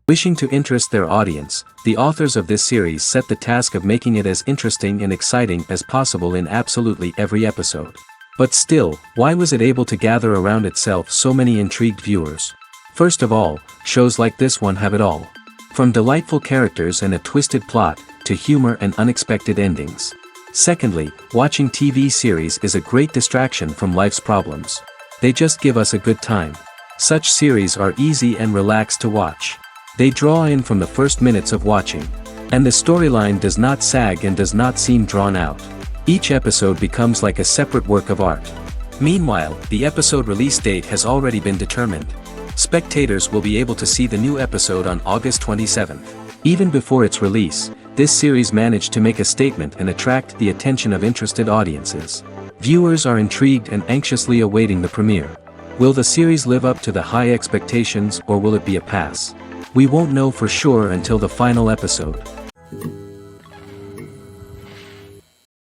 Wishing to interest their audience, the authors of this series set the task of making it as interesting and exciting as possible in absolutely every episode. But still, why was it able to gather around itself so many intrigued viewers? First of all, shows like this one have it all. From delightful characters and a twisted plot, to humor and unexpected endings. Secondly, watching TV series is a great distraction from life's problems. They just give us a good time. Such series are easy and relaxed to watch. They draw in from the first minutes of watching. And the storyline does not sag and does not seem drawn out. Each episode becomes like a separate work of art. Meanwhile, the episode release date has already been determined. Spectators will be able to see the new episode on August 27th. Even before its release, this series managed to make a statement and attract the attention of interested audiences. Viewers are intrigued and anxiously awaiting the premiere. Will the series live up to the high expectations or will it be a pass? We won't know for sure until the final episode.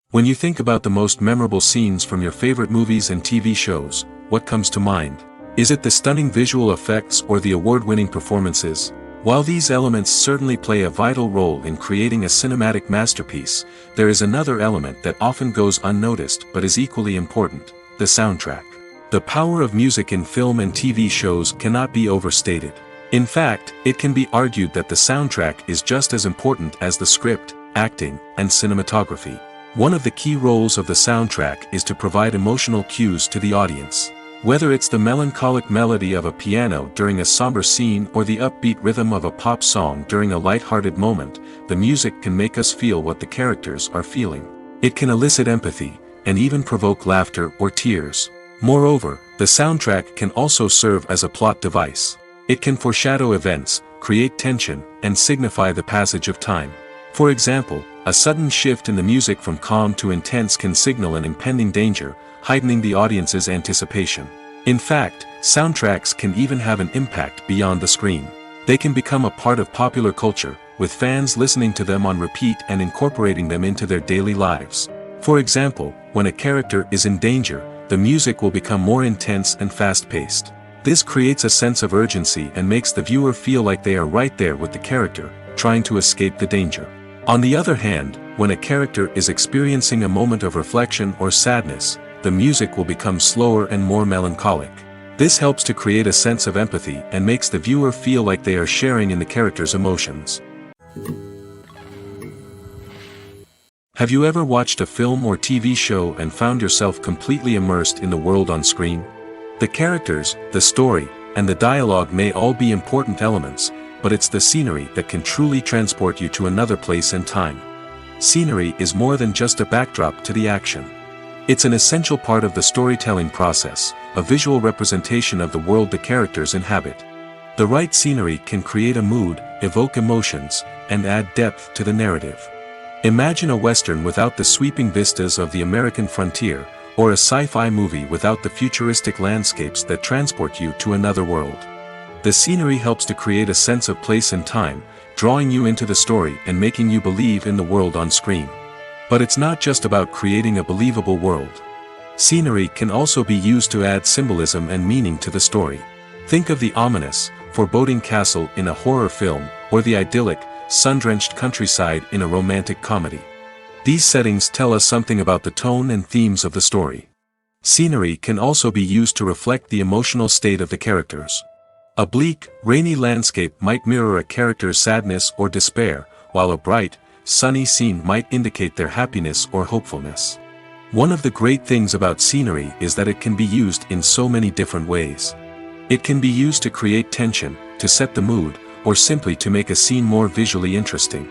When you think about the most memorable scenes from your favorite movies and TV shows, what comes to mind? Is it the stunning visual effects or the award-winning performances? While these elements certainly play a vital role in creating a cinematic masterpiece, there is another element that often goes unnoticed but is equally important: the soundtrack. The power of music in film and TV shows cannot be overstated. In fact, it can be argued that the soundtrack is just as important as the script, acting, and cinematography. One of the key roles of the soundtrack is to provide emotional cues to the audience. Whether it's the melancholic melody of a piano during a somber scene or the upbeat rhythm of a pop song during a light-hearted moment, the music can make us feel what the characters are feeling. It can elicit empathy, and even provoke laughter or tears. Moreover, the soundtrack can also serve as a plot device. It can foreshadow events, create tension, and signify the passage of time. For example, a sudden shift in the music from calm to intense can signal an impending danger, heightening the audience's anticipation. In fact, soundtracks can even have an impact beyond the screen. They can become a part of popular culture, with fans listening to them on repeat and incorporating them into their daily lives. For example, when a character is in danger, the music will become more intense and fast-paced. This creates a sense of urgency and makes the viewer feel like they are right there with the character, trying to escape the danger. On the other hand, when a character is experiencing a moment of reflection or sadness, the music will become slower and more melancholic. This helps to create a sense of empathy and makes the viewer feel like they are sharing in the character's emotions. Have you ever watched a film or TV show and found yourself completely immersed in the world on screen? The characters, the story, and the dialogue may all be important elements, but it's the scenery that can truly transport you to another place and time. Scenery is more than just a backdrop to the action. It's an essential part of the storytelling process, a visual representation of the world the characters inhabit. The right scenery can create a mood, evoke emotions, and add depth to the narrative. Imagine a Western without the sweeping vistas of the American frontier, or a sci-fi movie without the futuristic landscapes that transport you to another world. The scenery helps to create a sense of place and time, drawing you into the story and making you believe in the world on screen. But it's not just about creating a believable world. Scenery can also be used to add symbolism and meaning to the story. Think of the ominous, foreboding castle in a horror film, or the idyllic, sun-drenched countryside in a romantic comedy. These settings tell us something about the tone and themes of the story. Scenery can also be used to reflect the emotional state of the characters. A bleak, rainy landscape might mirror a character's sadness or despair, while a bright, sunny scene might indicate their happiness or hopefulness. One of the great things about scenery is that it can be used in so many different ways. It can be used to create tension, to set the mood, or simply to make a scene more visually interesting.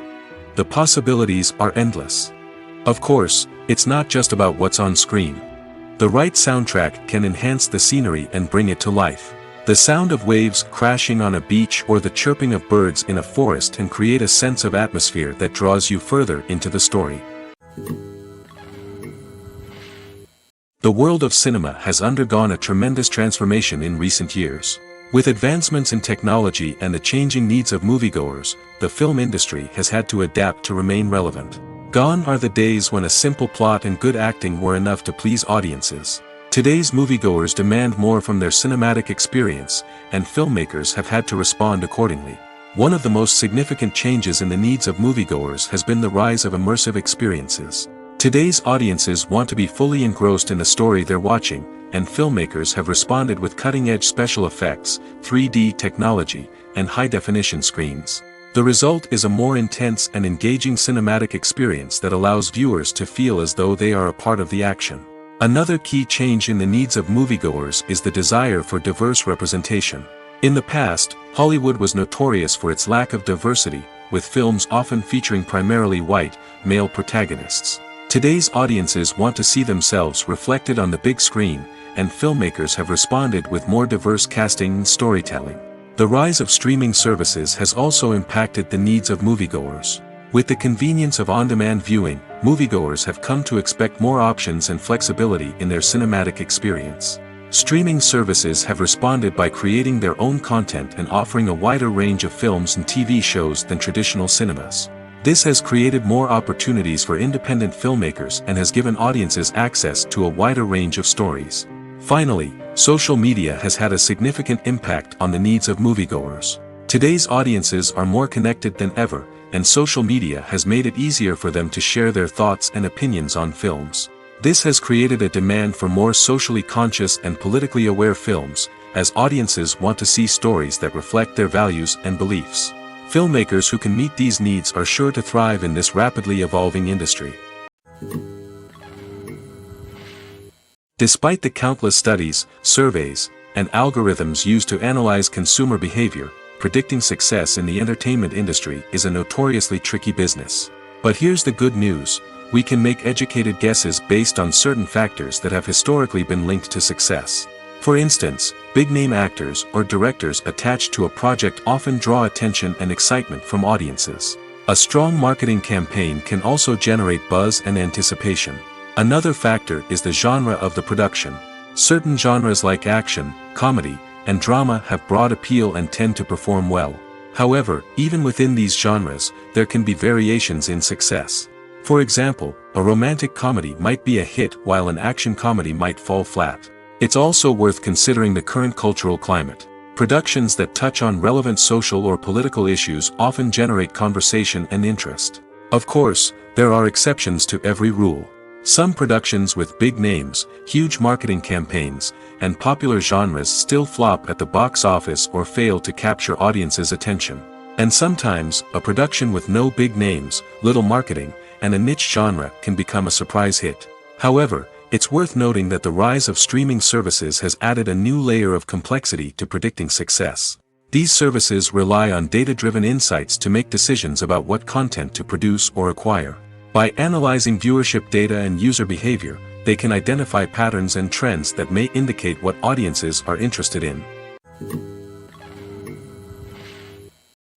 The possibilities are endless. Of course, it's not just about what's on screen. The right soundtrack can enhance the scenery and bring it to life. The sound of waves crashing on a beach or the chirping of birds in a forest can create a sense of atmosphere that draws you further into the story. The world of cinema has undergone a tremendous transformation in recent years. With advancements in technology and the changing needs of moviegoers, the film industry has had to adapt to remain relevant. Gone are the days when a simple plot and good acting were enough to please audiences. Today's moviegoers demand more from their cinematic experience, and filmmakers have had to respond accordingly. One of the most significant changes in the needs of moviegoers has been the rise of immersive experiences. Today's audiences want to be fully engrossed in the story they're watching, and filmmakers have responded with cutting-edge special effects, 3D technology, and high-definition screens. The result is a more intense and engaging cinematic experience that allows viewers to feel as though they are a part of the action. Another key change in the needs of moviegoers is the desire for diverse representation. In the past, Hollywood was notorious for its lack of diversity, with films often featuring primarily white, male protagonists. Today's audiences want to see themselves reflected on the big screen, and filmmakers have responded with more diverse casting and storytelling. The rise of streaming services has also impacted the needs of moviegoers. With the convenience of on-demand viewing, moviegoers have come to expect more options and flexibility in their cinematic experience. Streaming services have responded by creating their own content and offering a wider range of films and TV shows than traditional cinemas. This has created more opportunities for independent filmmakers and has given audiences access to a wider range of stories. Finally, social media has had a significant impact on the needs of moviegoers. Today's audiences are more connected than ever, and social media has made it easier for them to share their thoughts and opinions on films. This has created a demand for more socially conscious and politically aware films, as audiences want to see stories that reflect their values and beliefs. Filmmakers who can meet these needs are sure to thrive in this rapidly evolving industry. Despite the countless studies, surveys, and algorithms used to analyze consumer behavior, predicting success in the entertainment industry is a notoriously tricky business. But here's the good news: we can make educated guesses based on certain factors that have historically been linked to success. For instance, big-name actors or directors attached to a project often draw attention and excitement from audiences. A strong marketing campaign can also generate buzz and anticipation. Another factor is the genre of the production. Certain genres like action, comedy, and drama have broad appeal and tend to perform well. However, even within these genres, there can be variations in success. For example, a romantic comedy might be a hit while an action comedy might fall flat. It's also worth considering the current cultural climate. Productions that touch on relevant social or political issues often generate conversation and interest. Of course, there are exceptions to every rule. Some productions with big names, huge marketing campaigns, and popular genres still flop at the box office or fail to capture audiences' attention. And sometimes, a production with no big names, little marketing, and a niche genre can become a surprise hit. However, it's worth noting that the rise of streaming services has added a new layer of complexity to predicting success. These services rely on data-driven insights to make decisions about what content to produce or acquire. By analyzing viewership data and user behavior, they can identify patterns and trends that may indicate what audiences are interested in.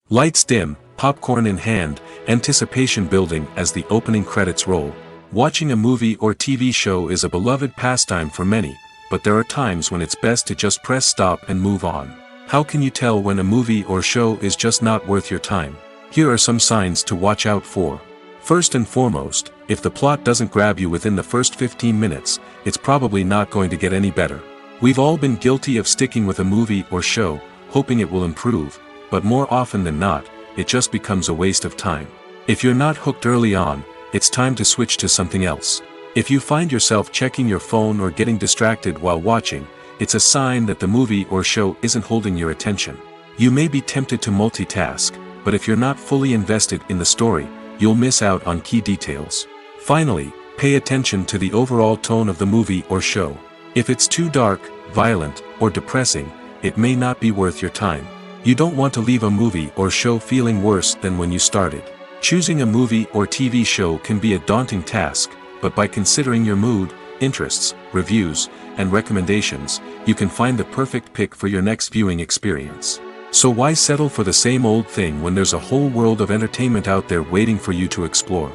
Lights dim, popcorn in hand, anticipation building as the opening credits roll. Watching a movie or TV show is a beloved pastime for many, but there are times when it's best to just press stop and move on. How can you tell when a movie or show is just not worth your time? Here are some signs to watch out for. First and foremost, if the plot doesn't grab you within the first 15 minutes, it's probably not going to get any better. We've all been guilty of sticking with a movie or show, hoping it will improve, but more often than not, it just becomes a waste of time. If you're not hooked early on, it's time to switch to something else. If you find yourself checking your phone or getting distracted while watching, it's a sign that the movie or show isn't holding your attention. You may be tempted to multitask, but if you're not fully invested in the story, you'll miss out on key details. Finally, pay attention to the overall tone of the movie or show. If it's too dark, violent, or depressing, it may not be worth your time. You don't want to leave a movie or show feeling worse than when you started. Choosing a movie or TV show can be a daunting task, but by considering your mood, interests, reviews, and recommendations, you can find the perfect pick for your next viewing experience. So why settle for the same old thing when there's a whole world of entertainment out there waiting for you to explore?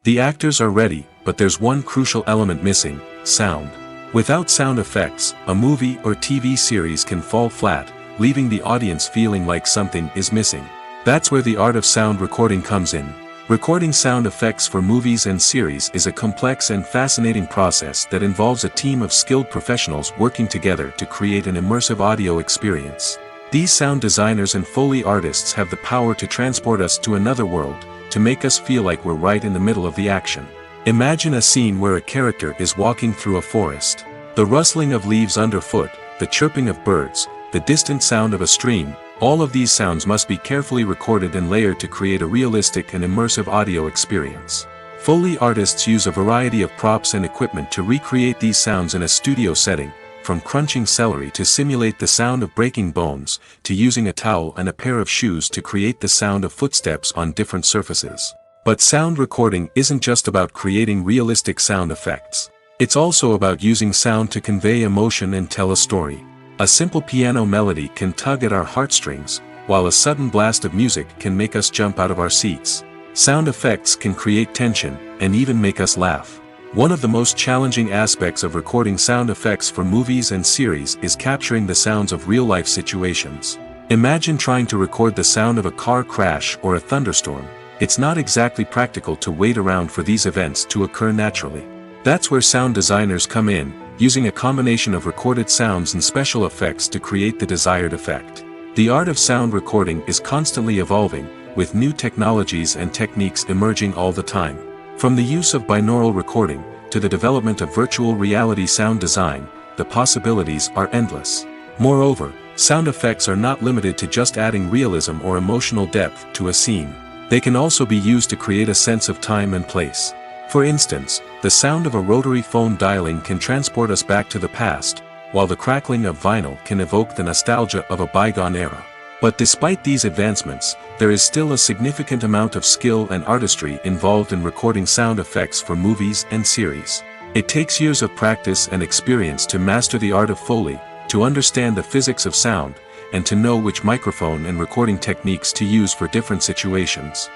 The actors are ready, but there's one crucial element missing: sound. Without sound effects, a movie or TV series can fall flat, leaving the audience feeling like something is missing. That's where the art of sound recording comes in. Recording sound effects for movies and series is a complex and fascinating process that involves a team of skilled professionals working together to create an immersive audio experience. These sound designers and Foley artists have the power to transport us to another world, to make us feel like we're right in the middle of the action. Imagine a scene where a character is walking through a forest. The rustling of leaves underfoot, the chirping of birds, the distant sound of a stream, all of these sounds must be carefully recorded and layered to create a realistic and immersive audio experience. Foley artists use a variety of props and equipment to recreate these sounds in a studio setting, from crunching celery to simulate the sound of breaking bones, to using a towel and a pair of shoes to create the sound of footsteps on different surfaces. But sound recording isn't just about creating realistic sound effects. It's also about using sound to convey emotion and tell a story. A simple piano melody can tug at our heartstrings, while a sudden blast of music can make us jump out of our seats. Sound effects can create tension, and even make us laugh. One of the most challenging aspects of recording sound effects for movies and series is capturing the sounds of real-life situations. Imagine trying to record the sound of a car crash or a thunderstorm. It's not exactly practical to wait around for these events to occur naturally. That's where sound designers come in, using a combination of recorded sounds and special effects to create the desired effect. The art of sound recording is constantly evolving, with new technologies and techniques emerging all the time. From the use of binaural recording, to the development of virtual reality sound design, the possibilities are endless. Moreover, sound effects are not limited to just adding realism or emotional depth to a scene. They can also be used to create a sense of time and place. For instance, the sound of a rotary phone dialing can transport us back to the past, while the crackling of vinyl can evoke the nostalgia of a bygone era. But despite these advancements, there is still a significant amount of skill and artistry involved in recording sound effects for movies and series. It takes years of practice and experience to master the art of Foley, to understand the physics of sound, and to know which microphone and recording techniques to use for different situations.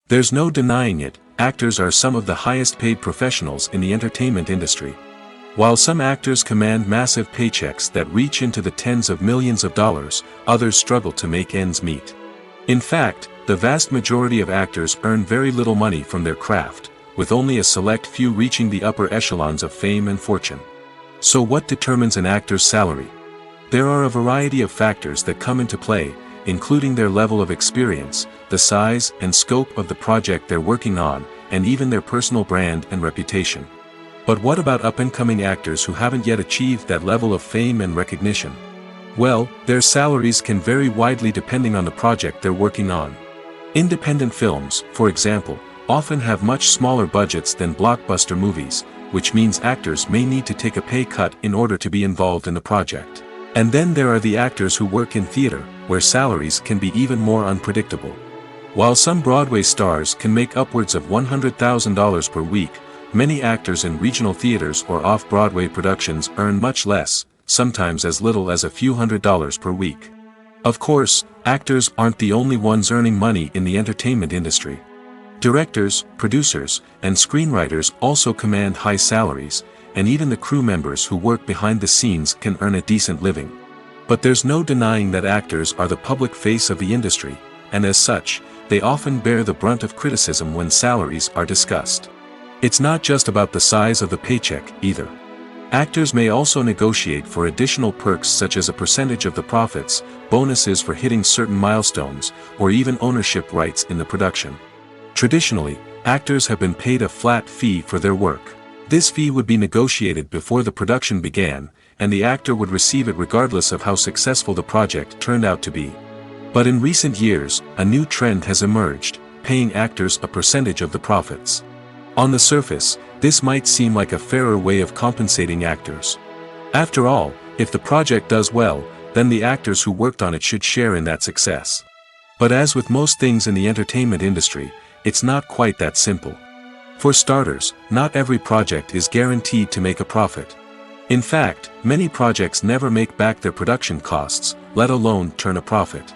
There's no denying it, actors are some of the highest paid professionals in the entertainment industry. While some actors command massive paychecks that reach into the tens of millions of dollars, others struggle to make ends meet. In fact, the vast majority of actors earn very little money from their craft, with only a select few reaching the upper echelons of fame and fortune. So what determines an actor's salary? There are a variety of factors that come into play, including their level of experience, the size and scope of the project they're working on, and even their personal brand and reputation. But what about up-and-coming actors who haven't yet achieved that level of fame and recognition? Well, their salaries can vary widely depending on the project they're working on. Independent films, for example, often have much smaller budgets than blockbuster movies, which means actors may need to take a pay cut in order to be involved in the project. And then there are the actors who work in theater, where salaries can be even more unpredictable. While some Broadway stars can make upwards of $100,000 per week, many actors in regional theaters or off-Broadway productions earn much less, sometimes as little as a few $100s per week. Of course, actors aren't the only ones earning money in the entertainment industry. Directors, producers, and screenwriters also command high salaries, and even the crew members who work behind the scenes can earn a decent living. But there's no denying that actors are the public face of the industry, and as such, they often bear the brunt of criticism when salaries are discussed. It's not just about the size of the paycheck, either. Actors may also negotiate for additional perks such as a percentage of the profits, bonuses for hitting certain milestones, or even ownership rights in the production. Traditionally, actors have been paid a flat fee for their work. This fee would be negotiated before the production began, and the actor would receive it regardless of how successful the project turned out to be. But in recent years, a new trend has emerged, paying actors a percentage of the profits. On the surface, this might seem like a fairer way of compensating actors. After all, if the project does well, then the actors who worked on it should share in that success. But as with most things in the entertainment industry, it's not quite that simple. For starters, not every project is guaranteed to make a profit. In fact, many projects never make back their production costs, let alone turn a profit.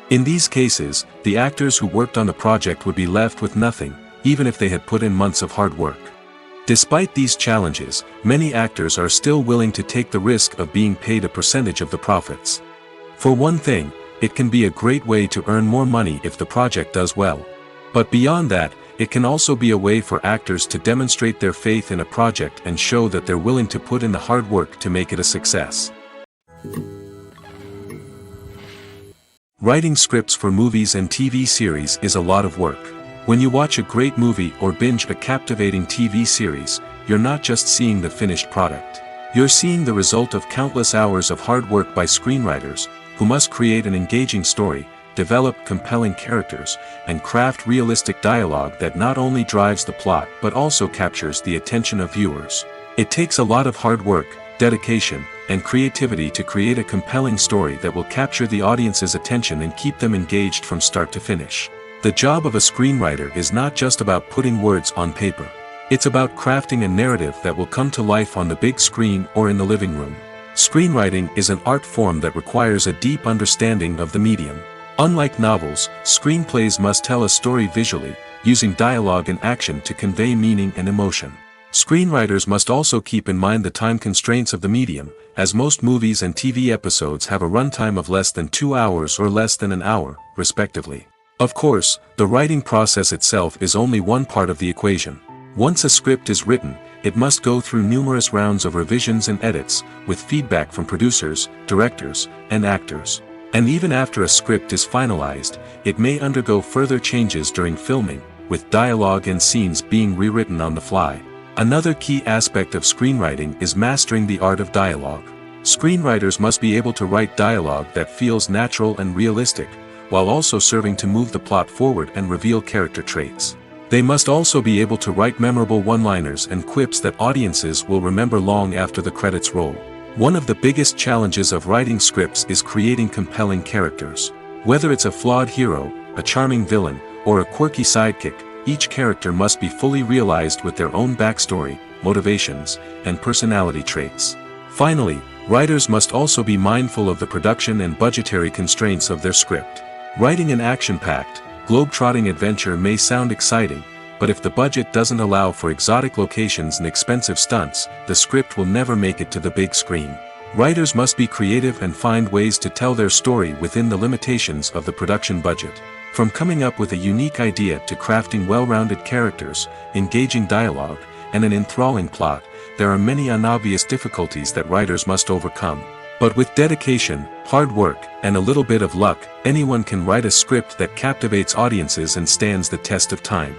In these cases, the actors who worked on the project would be left with nothing, even if they had put in months of hard work. Despite these challenges, many actors are still willing to take the risk of being paid a percentage of the profits. For one thing, It can be a great way to earn more money if the project does well. But beyond that, it can also be a way for actors to demonstrate their faith in a project and show that they're willing to put in the hard work to make it a success. Writing scripts for movies and TV series is a lot of work. When you watch a great movie or binge a captivating TV series, you're not just seeing the finished product. You're seeing the result of countless hours of hard work by screenwriters, who must create an engaging story, develop compelling characters, and craft realistic dialogue that not only drives the plot but also captures the attention of viewers. It takes a lot of hard work, dedication, and creativity to create a compelling story that will capture the audience's attention and keep them engaged from start to finish. The job of a screenwriter is not just about putting words on paper. It's about crafting a narrative that will come to life on the big screen or in the living room. Screenwriting is an art form that requires a deep understanding of the medium. Unlike novels, screenplays must tell a story visually, using dialogue and action to convey meaning and emotion. Screenwriters must also keep in mind the time constraints of the medium, as most movies and TV episodes have a runtime of less than 2 hours or less than an hour, respectively. Of course, the writing process itself is only one part of the equation. Once a script is written, it must go through numerous rounds of revisions and edits, with feedback from producers, directors, and actors. And even after a script is finalized, it may undergo further changes during filming, with dialogue and scenes being rewritten on the fly. Another key aspect of screenwriting is mastering the art of dialogue. Screenwriters must be able to write dialogue that feels natural and realistic, while also serving to move the plot forward and reveal character traits. They must also be able to write memorable one-liners and quips that audiences will remember long after the credits roll. One of the biggest challenges of writing scripts is creating compelling characters. Whether it's a flawed hero, a charming villain, or a quirky sidekick, each character must be fully realized with their own backstory, motivations, and personality traits. Finally, writers must also be mindful of the production and budgetary constraints of their script. Writing an action-packed, globe-trotting adventure may sound exciting, but if the budget doesn't allow for exotic locations and expensive stunts, the script will never make it to the big screen. Writers must be creative and find ways to tell their story within the limitations of the production budget. From coming up with a unique idea to crafting well-rounded characters, engaging dialogue, and an enthralling plot, there are many unobvious difficulties that writers must overcome. But with dedication, hard work, and a little bit of luck, anyone can write a script that captivates audiences and stands the test of time.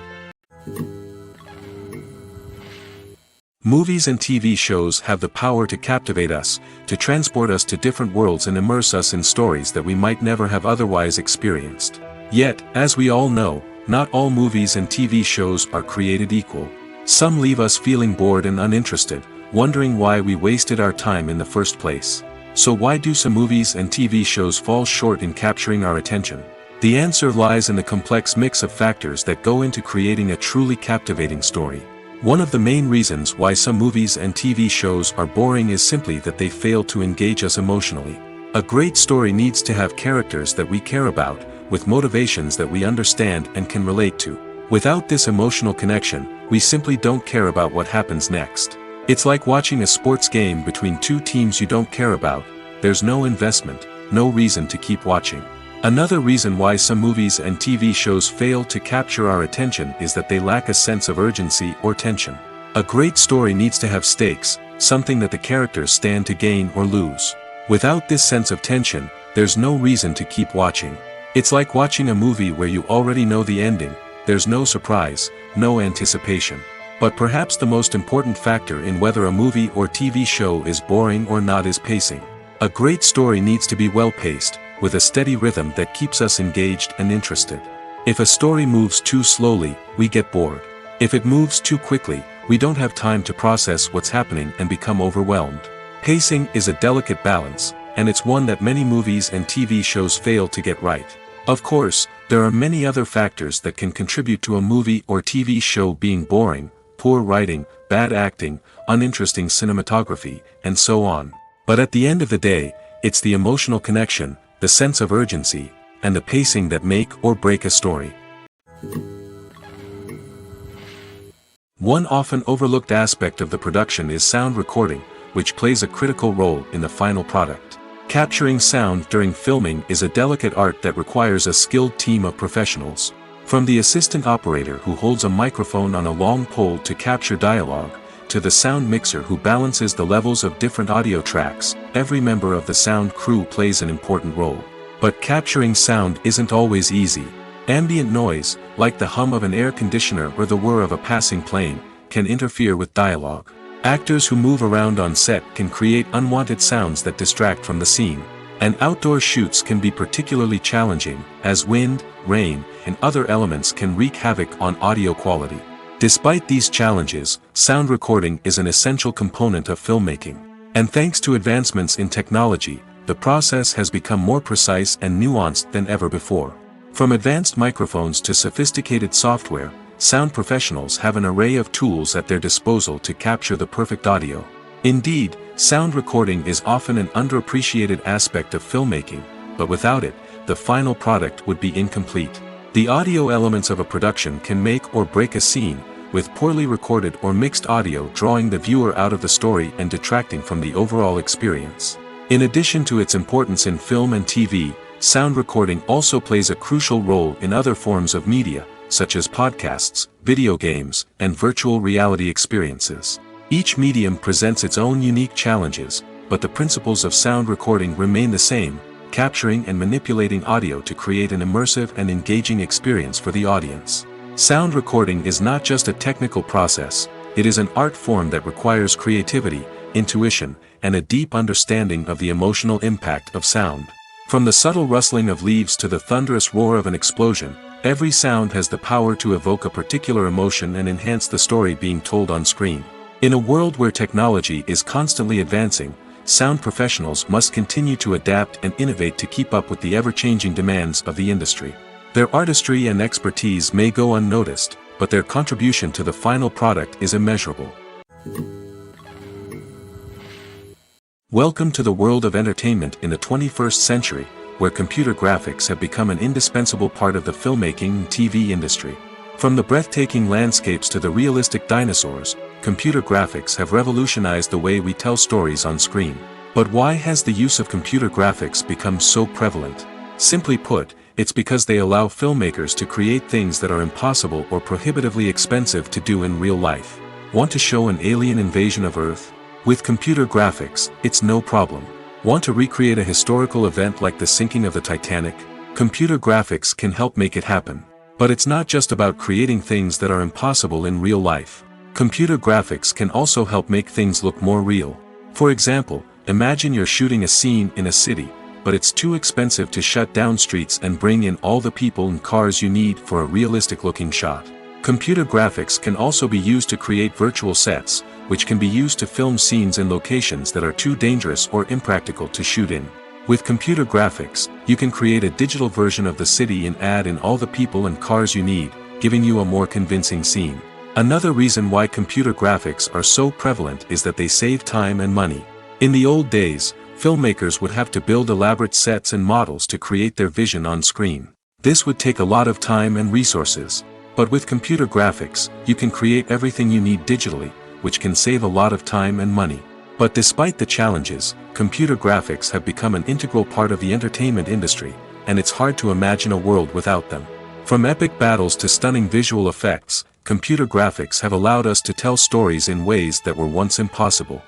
Movies and TV shows have the power to captivate us, to transport us to different worlds and immerse us in stories that we might never have otherwise experienced. Yet, as we all know, not all movies and TV shows are created equal. Some leave us feeling bored and uninterested, wondering why we wasted our time in the first place. So why do some movies and TV shows fall short in capturing our attention? The answer lies in the complex mix of factors that go into creating a truly captivating story. One of the main reasons why some movies and TV shows are boring is simply that they fail to engage us emotionally. A great story needs to have characters that we care about, with motivations that we understand and can relate to. Without this emotional connection, we simply don't care about what happens next. It's like watching a sports game between two teams you don't care about. There's no investment, no reason to keep watching. Another reason why some movies and TV shows fail to capture our attention is that they lack a sense of urgency or tension. A great story needs to have stakes, something that the characters stand to gain or lose. Without this sense of tension, there's no reason to keep watching. It's like watching a movie where you already know the ending, there's no surprise, no anticipation. But perhaps the most important factor in whether a movie or TV show is boring or not is pacing. A great story needs to be well-paced, with a steady rhythm that keeps us engaged and interested. If a story moves too slowly, we get bored. If it moves too quickly, we don't have time to process what's happening and become overwhelmed. Pacing is a delicate balance, and it's one that many movies and TV shows fail to get right. Of course, there are many other factors that can contribute to a movie or TV show being boring: poor writing, bad acting, uninteresting cinematography, and so on. But at the end of the day, it's the emotional connection, the sense of urgency, and the pacing that make or break a story. One often overlooked aspect of the production is sound recording, which plays a critical role in the final product. Capturing sound during filming is a delicate art that requires a skilled team of professionals. From the assistant operator who holds a microphone on a long pole to capture dialogue, to the sound mixer who balances the levels of different audio tracks, every member of the sound crew plays an important role. But capturing sound isn't always easy. Ambient noise, like the hum of an air conditioner or the whir of a passing plane, can interfere with dialogue. Actors who move around on set can create unwanted sounds that distract from the scene. And outdoor shoots can be particularly challenging, as wind, rain, and other elements can wreak havoc on audio quality. Despite these challenges, sound recording is an essential component of filmmaking. And thanks to advancements in technology, the process has become more precise and nuanced than ever before. From advanced microphones to sophisticated software, sound professionals have an array of tools at their disposal to capture the perfect audio. Indeed, sound recording is often an underappreciated aspect of filmmaking, but without it, the final product would be incomplete. The audio elements of a production can make or break a scene, with poorly recorded or mixed audio drawing the viewer out of the story and detracting from the overall experience. In addition to its importance in film and TV, sound recording also plays a crucial role in other forms of media, such as podcasts, video games, and virtual reality experiences. Each medium presents its own unique challenges, but the principles of sound recording remain the same: capturing and manipulating audio to create an immersive and engaging experience for the audience. Sound recording is not just a technical process, it is an art form that requires creativity, intuition, and a deep understanding of the emotional impact of sound. From the subtle rustling of leaves to the thunderous roar of an explosion, every sound has the power to evoke a particular emotion and enhance the story being told on screen. In a world where technology is constantly advancing, sound professionals must continue to adapt and innovate to keep up with the ever-changing demands of the industry. Their artistry and expertise may go unnoticed, but their contribution to the final product is immeasurable. Welcome to the world of entertainment in the 21st century, where computer graphics have become an indispensable part of the filmmaking and TV industry. From the breathtaking landscapes to the realistic dinosaurs, computer graphics have revolutionized the way we tell stories on screen. But why has the use of computer graphics become so prevalent? Simply put, it's because they allow filmmakers to create things that are impossible or prohibitively expensive to do in real life. Want to show an alien invasion of Earth? With computer graphics, it's no problem. Want to recreate a historical event like the sinking of the Titanic? Computer graphics can help make it happen. But it's not just about creating things that are impossible in real life. Computer graphics can also help make things look more real. For example, imagine you're shooting a scene in a city, but it's too expensive to shut down streets and bring in all the people and cars you need for a realistic-looking shot. Computer graphics can also be used to create virtual sets, which can be used to film scenes in locations that are too dangerous or impractical to shoot in. With computer graphics, you can create a digital version of the city and add in all the people and cars you need, giving you a more convincing scene. Another reason why computer graphics are so prevalent is that they save time and money. In the old days, filmmakers would have to build elaborate sets and models to create their vision on screen. This would take a lot of time and resources. But with computer graphics, you can create everything you need digitally, which can save a lot of time and money. But despite the challenges, computer graphics have become an integral part of the entertainment industry, and it's hard to imagine a world without them. From epic battles to stunning visual effects, computer graphics have allowed us to tell stories in ways that were once impossible.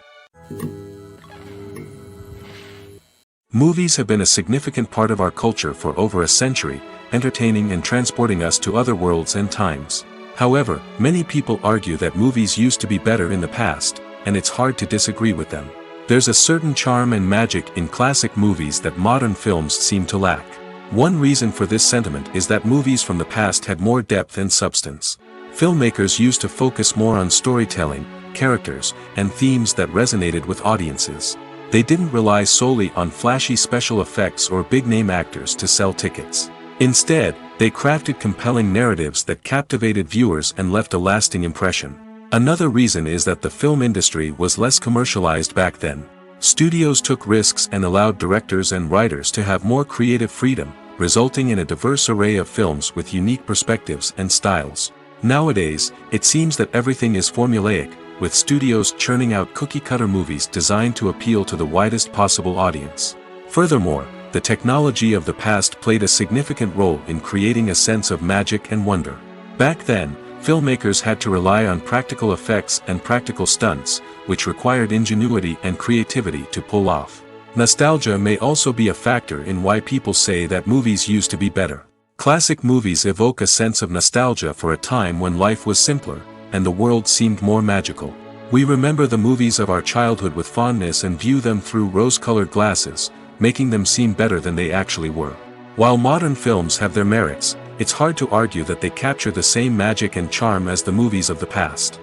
Movies have been a significant part of our culture for over a century, entertaining and transporting us to other worlds and times. However, many people argue that movies used to be better in the past, and it's hard to disagree with them. There's a certain charm and magic in classic movies that modern films seem to lack. One reason for this sentiment is that movies from the past had more depth and substance. Filmmakers used to focus more on storytelling, characters, and themes that resonated with audiences. They didn't rely solely on flashy special effects or big-name actors to sell tickets. Instead, they crafted compelling narratives that captivated viewers and left a lasting impression. Another reason is that the film industry was less commercialized back then. Studios took risks and allowed directors and writers to have more creative freedom, resulting in a diverse array of films with unique perspectives and styles. Nowadays, it seems that everything is formulaic, with studios churning out cookie-cutter movies designed to appeal to the widest possible audience. Furthermore, the technology of the past played a significant role in creating a sense of magic and wonder. Back then, filmmakers had to rely on practical effects and practical stunts, which required ingenuity and creativity to pull off. Nostalgia may also be a factor in why people say that movies used to be better. Classic movies evoke a sense of nostalgia for a time when life was simpler, and the world seemed more magical. We remember the movies of our childhood with fondness and view them through rose-colored glasses, making them seem better than they actually were. While modern films have their merits, it's hard to argue that they capture the same magic and charm as the movies of the past.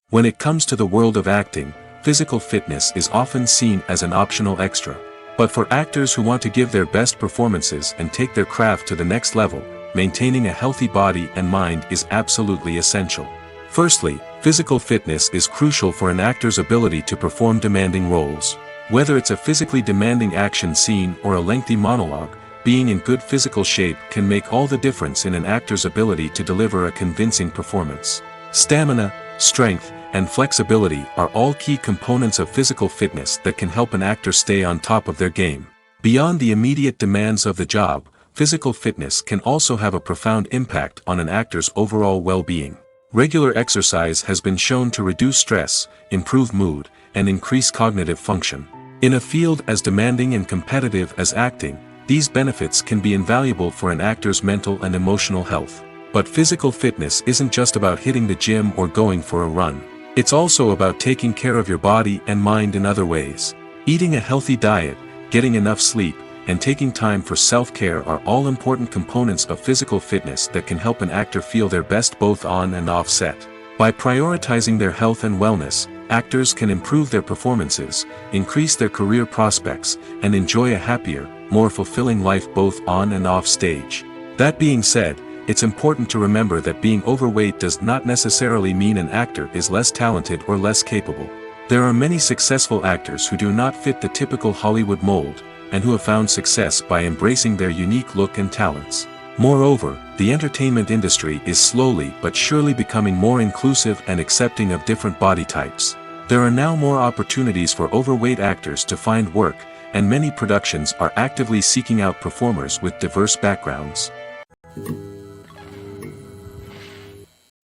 When it comes to the world of acting, physical fitness is often seen as an optional extra. But for actors who want to give their best performances and take their craft to the next level, maintaining a healthy body and mind is absolutely essential. Firstly, physical fitness is crucial for an actor's ability to perform demanding roles. Whether it's a physically demanding action scene or a lengthy monologue, being in good physical shape can make all the difference in an actor's ability to deliver a convincing performance. Stamina, strength, and flexibility are all key components of physical fitness that can help an actor stay on top of their game. Beyond the immediate demands of the job, physical fitness can also have a profound impact on an actor's overall well-being. Regular exercise has been shown to reduce stress, improve mood, and increase cognitive function. In a field as demanding and competitive as acting, these benefits can be invaluable for an actor's mental and emotional health. But physical fitness isn't just about hitting the gym or going for a run. It's also about taking care of your body and mind in other ways. Eating a healthy diet, getting enough sleep, and taking time for self-care are all important components of physical fitness that can help an actor feel their best both on and off set. By prioritizing their health and wellness, actors can improve their performances, increase their career prospects, and enjoy a happier, more fulfilling life both on and off stage. That being said, it's important to remember that being overweight does not necessarily mean an actor is less talented or less capable. There are many successful actors who do not fit the typical Hollywood mold, and who have found success by embracing their unique look and talents. Moreover, the entertainment industry is slowly but surely becoming more inclusive and accepting of different body types. There are now more opportunities for overweight actors to find work, and many productions are actively seeking out performers with diverse backgrounds.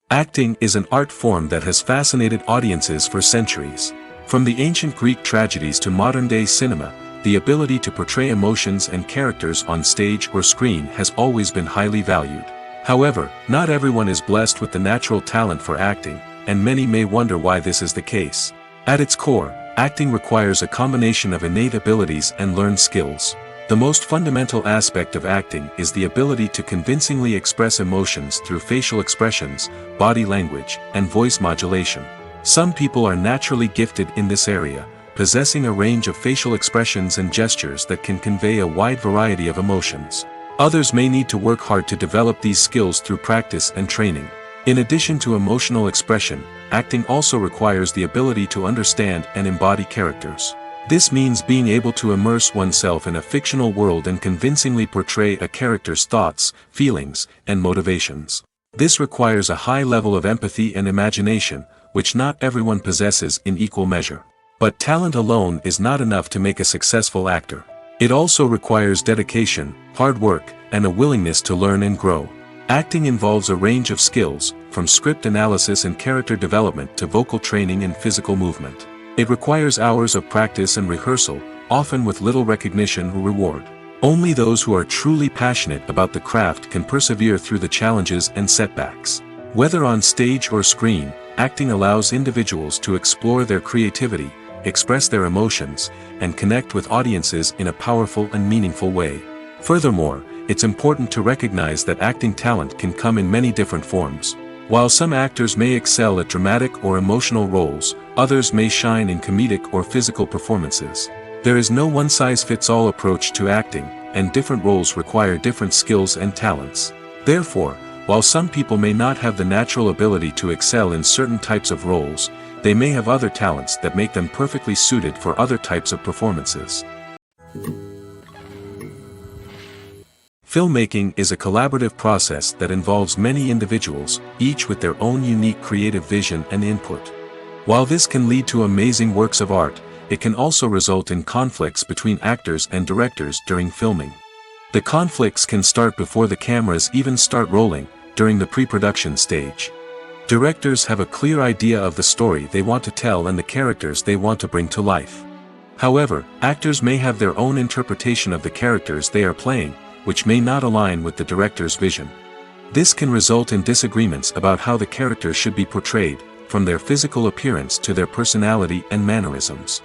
Acting is an art form that has fascinated audiences for centuries. From the ancient Greek tragedies to modern-day cinema, the ability to portray emotions and characters on stage or screen has always been highly valued. However, not everyone is blessed with the natural talent for acting, and many may wonder why this is the case. At its core, acting requires a combination of innate abilities and learned skills. The most fundamental aspect of acting is the ability to convincingly express emotions through facial expressions, body language, and voice modulation. Some people are naturally gifted in this area, possessing a range of facial expressions and gestures that can convey a wide variety of emotions. Others may need to work hard to develop these skills through practice and training. In addition to emotional expression, acting also requires the ability to understand and embody characters. This means being able to immerse oneself in a fictional world and convincingly portray a character's thoughts, feelings, and motivations. This requires a high level of empathy and imagination, which not everyone possesses in equal measure. But talent alone is not enough to make a successful actor. It also requires dedication, hard work, and a willingness to learn and grow. Acting involves a range of skills, from script analysis and character development to vocal training and physical movement. It requires hours of practice and rehearsal, often with little recognition or reward. Only those who are truly passionate about the craft can persevere through the challenges and setbacks. Whether on stage or screen, acting allows individuals to explore their creativity, express their emotions, and connect with audiences in a powerful and meaningful way. Furthermore, it's important to recognize that acting talent can come in many different forms. While some actors may excel at dramatic or emotional roles, others may shine in comedic or physical performances. There is no one-size-fits-all approach to acting, and different roles require different skills and talents. Therefore, while some people may not have the natural ability to excel in certain types of roles, they may have other talents that make them perfectly suited for other types of performances. Filmmaking is a collaborative process that involves many individuals, each with their own unique creative vision and input. While this can lead to amazing works of art, it can also result in conflicts between actors and directors during filming. The conflicts can start before the cameras even start rolling, during the pre-production stage. Directors have a clear idea of the story they want to tell and the characters they want to bring to life. However, actors may have their own interpretation of the characters they are playing, which may not align with the director's vision. This can result in disagreements about how the characters should be portrayed, from their physical appearance to their personality and mannerisms.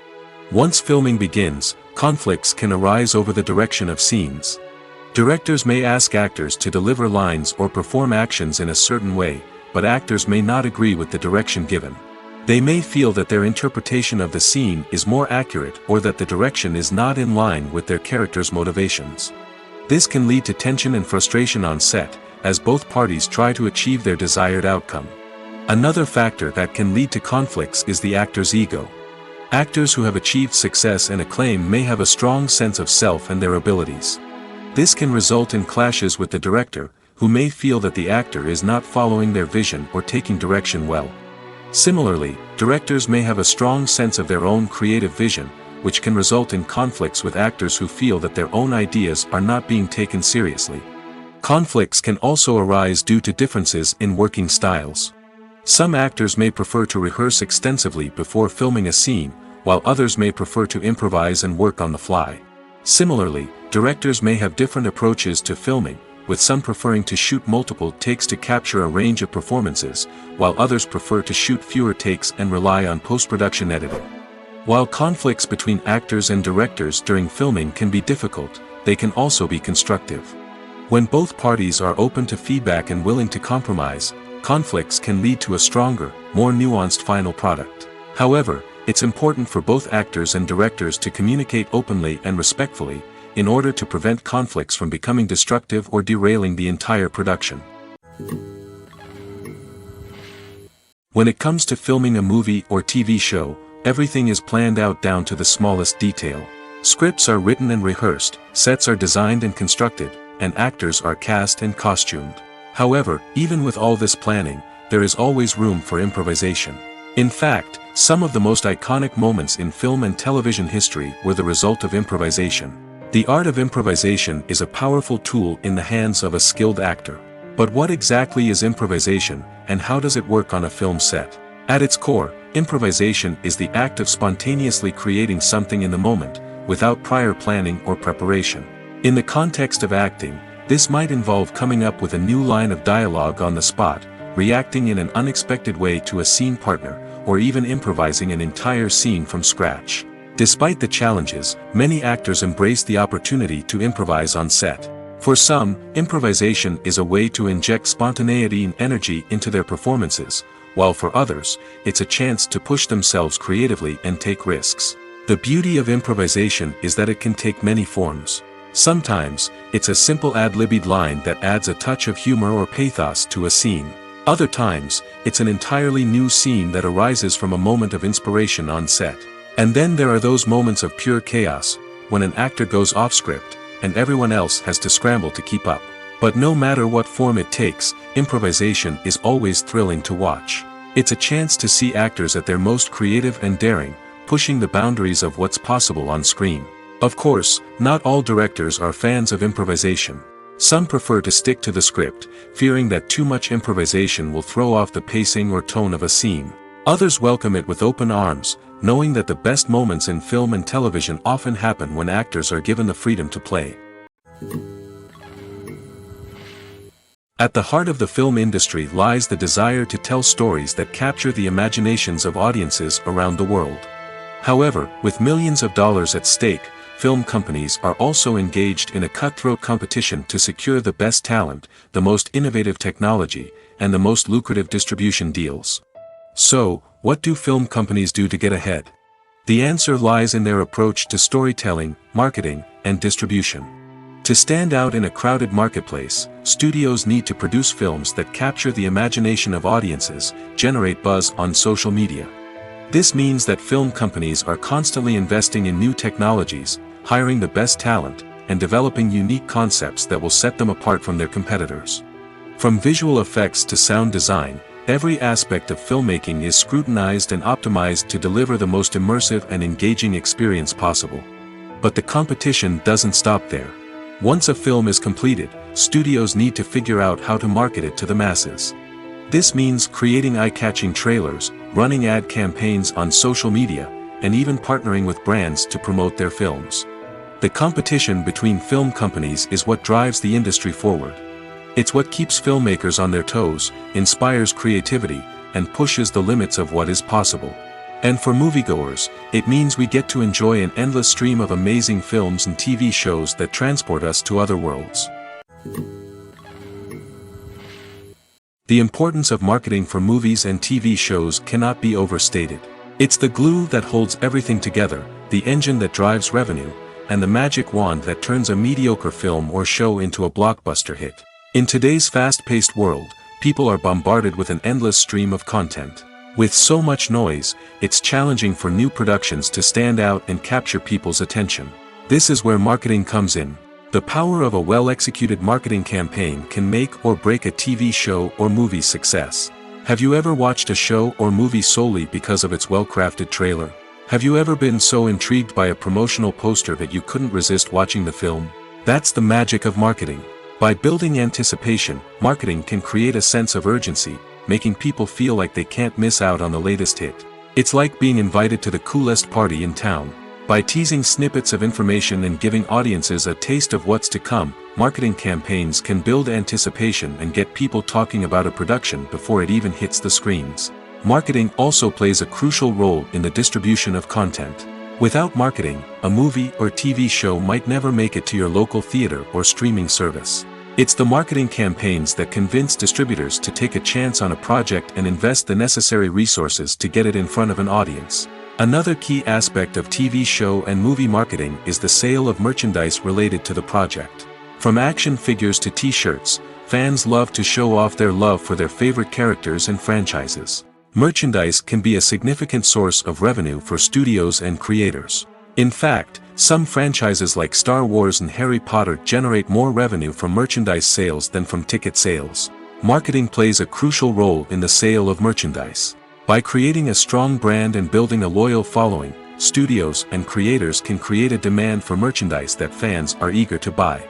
Once filming begins, conflicts can arise over the direction of scenes. Directors may ask actors to deliver lines or perform actions in a certain way, but actors may not agree with the direction given. They may feel that their interpretation of the scene is more accurate or that the direction is not in line with their character's motivations. This can lead to tension and frustration on set, as both parties try to achieve their desired outcome. Another factor that can lead to conflicts is the actor's ego. Actors who have achieved success and acclaim may have a strong sense of self and their abilities. This can result in clashes with the director, who may feel that the actor is not following their vision or taking direction well. Similarly, directors may have a strong sense of their own creative vision, which can result in conflicts with actors who feel that their own ideas are not being taken seriously. Conflicts can also arise due to differences in working styles. Some actors may prefer to rehearse extensively before filming a scene, while others may prefer to improvise and work on the fly. Similarly, directors may have different approaches to filming, with some preferring to shoot multiple takes to capture a range of performances, while others prefer to shoot fewer takes and rely on post-production editing. While conflicts between actors and directors during filming can be difficult, they can also be constructive. When both parties are open to feedback and willing to compromise, conflicts can lead to a stronger, more nuanced final product. However, it's important for both actors and directors to communicate openly and respectfully, in order to prevent conflicts from becoming destructive or derailing the entire production. When it comes to filming a movie or TV show, everything is planned out down to the smallest detail. Scripts are written and rehearsed, sets are designed and constructed, and actors are cast and costumed. However, even with all this planning, there is always room for improvisation. In fact, some of the most iconic moments in film and television history were the result of improvisation. The art of improvisation is a powerful tool in the hands of a skilled actor. But what exactly is improvisation, and how does it work on a film set? At its core, improvisation is the act of spontaneously creating something in the moment, without prior planning or preparation. In the context of acting, this might involve coming up with a new line of dialogue on the spot, reacting in an unexpected way to a scene partner, or even improvising an entire scene from scratch. Despite the challenges, many actors embrace the opportunity to improvise on set. For some, improvisation is a way to inject spontaneity and energy into their performances, while for others, it's a chance to push themselves creatively and take risks. The beauty of improvisation is that it can take many forms. Sometimes, it's a simple ad-libbed line that adds a touch of humor or pathos to a scene. Other times, it's an entirely new scene that arises from a moment of inspiration on set. And then there are those moments of pure chaos, when an actor goes off script, and everyone else has to scramble to keep up. But no matter what form it takes, improvisation is always thrilling to watch. It's a chance to see actors at their most creative and daring, pushing the boundaries of what's possible on screen. Of course, not all directors are fans of improvisation. Some prefer to stick to the script, fearing that too much improvisation will throw off the pacing or tone of a scene. Others welcome it with open arms, knowing that the best moments in film and television often happen when actors are given the freedom to play. At the heart of the film industry lies the desire to tell stories that capture the imaginations of audiences around the world. However, with millions of dollars at stake, film companies are also engaged in a cutthroat competition to secure the best talent, the most innovative technology, and the most lucrative distribution deals. So, what do film companies do to get ahead? The answer lies in their approach to storytelling, marketing, and distribution. To stand out in a crowded marketplace, studios need to produce films that capture the imagination of audiences, generate buzz on social media. This means that film companies are constantly investing in new technologies, hiring the best talent, and developing unique concepts that will set them apart from their competitors. From visual effects to sound design, Every aspect of filmmaking is scrutinized and optimized to deliver the most immersive and engaging experience possible. But the competition doesn't stop there. Once a film is completed, studios need to figure out how to market it to the masses. This means creating eye-catching trailers, running ad campaigns on social media, and even partnering with brands to promote their films. The competition between film companies is what drives the industry forward. It's what keeps filmmakers on their toes, inspires creativity, and pushes the limits of what is possible. And for moviegoers, it means we get to enjoy an endless stream of amazing films and TV shows that transport us to other worlds. The importance of marketing for movies and TV shows cannot be overstated. It's the glue that holds everything together, the engine that drives revenue, and the magic wand that turns a mediocre film or show into a blockbuster hit. In today's fast-paced world, people are bombarded with an endless stream of content. With so much noise, it's challenging for new productions to stand out and capture people's attention. This is where marketing comes in. The power of a well-executed marketing campaign can make or break a TV show or movie's success. Have you ever watched a show or movie solely because of its well-crafted trailer? Have you ever been so intrigued by a promotional poster that you couldn't resist watching the film? That's the magic of marketing. By building anticipation, marketing can create a sense of urgency, making people feel like they can't miss out on the latest hit. It's like being invited to the coolest party in town. By teasing snippets of information and giving audiences a taste of what's to come, marketing campaigns can build anticipation and get people talking about a production before it even hits the screens. Marketing also plays a crucial role in the distribution of content. Without marketing, a movie or TV show might never make it to your local theater or streaming service. It's the marketing campaigns that convince distributors to take a chance on a project and invest the necessary resources to get it in front of an audience. Another key aspect of TV show and movie marketing is the sale of merchandise related to the project. From action figures to t-shirts, fans love to show off their love for their favorite characters and franchises. Merchandise can be a significant source of revenue for studios and creators. In fact, some franchises like Star Wars and Harry Potter generate more revenue from merchandise sales than from ticket sales. Marketing plays a crucial role in the sale of merchandise. By creating a strong brand and building a loyal following, studios and creators can create a demand for merchandise that fans are eager to buy.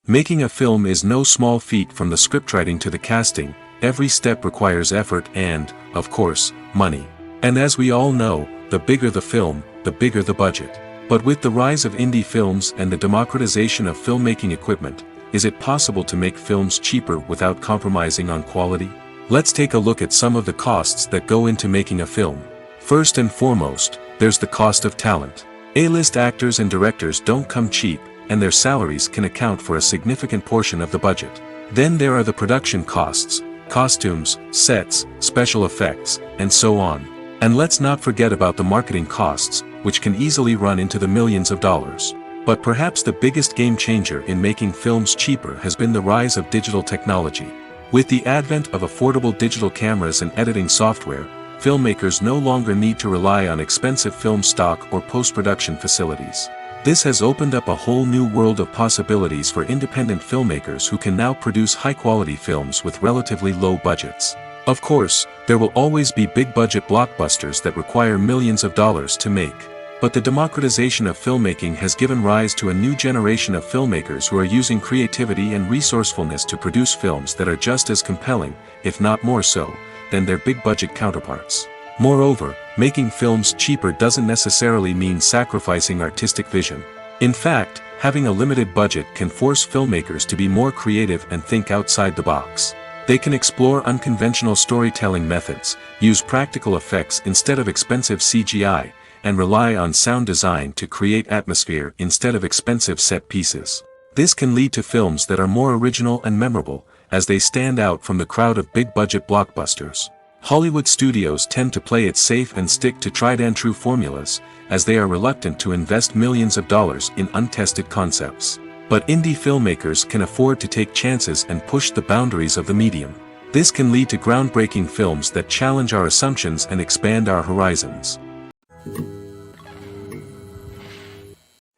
Making a film is no small feat. From the scriptwriting to the casting, every step requires effort and, of course, money. And as we all know, the bigger the film, the bigger the budget. But with the rise of indie films and the democratization of filmmaking equipment, is it possible to make films cheaper without compromising on quality? Let's take a look at some of the costs that go into making a film. First and foremost, there's the cost of talent. A-list actors and directors don't come cheap, and their salaries can account for a significant portion of the budget. Then there are the production costs, costumes, sets, special effects, and so on. And let's not forget about the marketing costs, which can easily run into the millions of dollars. But perhaps the biggest game changer in making films cheaper has been the rise of digital technology. With the advent of affordable digital cameras and editing software, filmmakers no longer need to rely on expensive film stock or post-production facilities. This has opened up a whole new world of possibilities for independent filmmakers who can now produce high-quality films with relatively low budgets. Of course, there will always be big-budget blockbusters that require millions of dollars to make. But the democratization of filmmaking has given rise to a new generation of filmmakers who are using creativity and resourcefulness to produce films that are just as compelling, if not more so, than their big-budget counterparts. Moreover, making films cheaper doesn't necessarily mean sacrificing artistic vision. In fact, having a limited budget can force filmmakers to be more creative and think outside the box. They can explore unconventional storytelling methods, use practical effects instead of expensive CGI, and rely on sound design to create atmosphere instead of expensive set pieces. This can lead to films that are more original and memorable, as they stand out from the crowd of big-budget blockbusters. Hollywood studios tend to play it safe and stick to tried-and-true formulas, as they are reluctant to invest millions of dollars in untested concepts. But indie filmmakers can afford to take chances and push the boundaries of the medium. This can lead to groundbreaking films that challenge our assumptions and expand our horizons.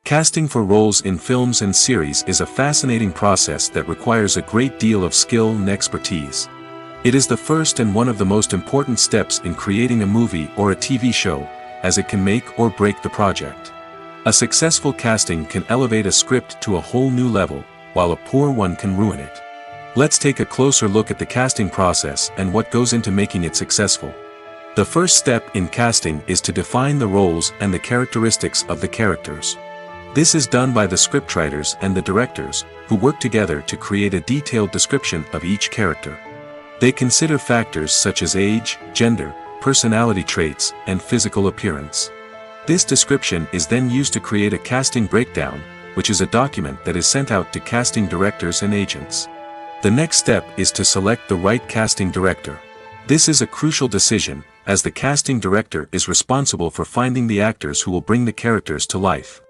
Casting for roles in films and series is a fascinating process that requires a great deal of skill and expertise. It is the first and one of the most important steps in creating a movie or a TV show, as it can make or break the project. A successful casting can elevate a script to a whole new level, while a poor one can ruin it. Let's take a closer look at the casting process and what goes into making it successful. The first step in casting is to define the roles and the characteristics of the characters. This is done by the scriptwriters and the directors, who work together to create a detailed description of each character. They consider factors such as age, gender, personality traits, and physical appearance. This description is then used to create a casting breakdown, which is a document that is sent out to casting directors and agents. The next step is to select the right casting director. This is a crucial decision, as the casting director is responsible for finding the actors who will bring the characters to life.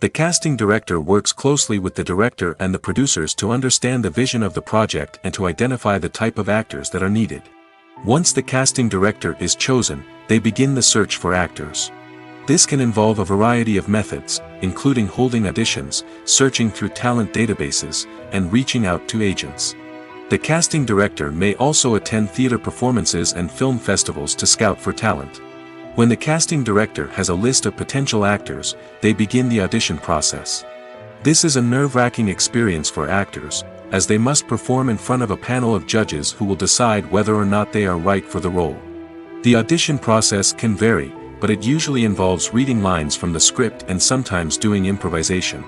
The casting director works closely with the director and the producers to understand the vision of the project and to identify the type of actors that are needed. Once the casting director is chosen, they begin the search for actors. This can involve a variety of methods, including holding auditions, searching through talent databases, and reaching out to agents. The casting director may also attend theater performances and film festivals to scout for talent. When the casting director has a list of potential actors, they begin the audition process. This is a nerve-wracking experience for actors, as they must perform in front of a panel of judges who will decide whether or not they are right for the role. The audition process can vary, but it usually involves reading lines from the script and sometimes doing improvisation.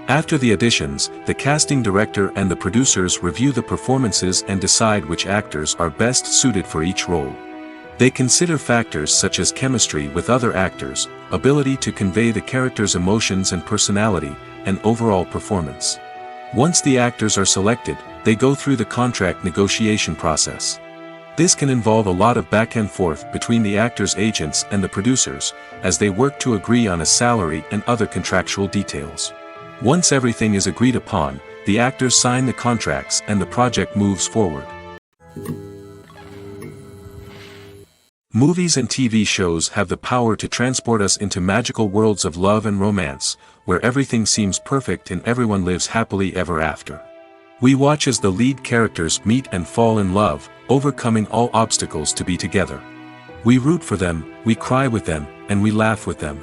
After the auditions, the casting director and the producers review the performances and decide which actors are best suited for each role. They consider factors such as chemistry with other actors, ability to convey the character's emotions and personality, and overall performance. Once the actors are selected, they go through the contract negotiation process. This can involve a lot of back and forth between the actors' agents and the producers, as they work to agree on a salary and other contractual details. Once everything is agreed upon, the actors sign the contracts and the project moves forward. Movies and TV shows have the power to transport us into magical worlds of love and romance, where everything seems perfect and everyone lives happily ever after. We watch as the lead characters meet and fall in love, overcoming all obstacles to be together. We root for them, we cry with them, and we laugh with them.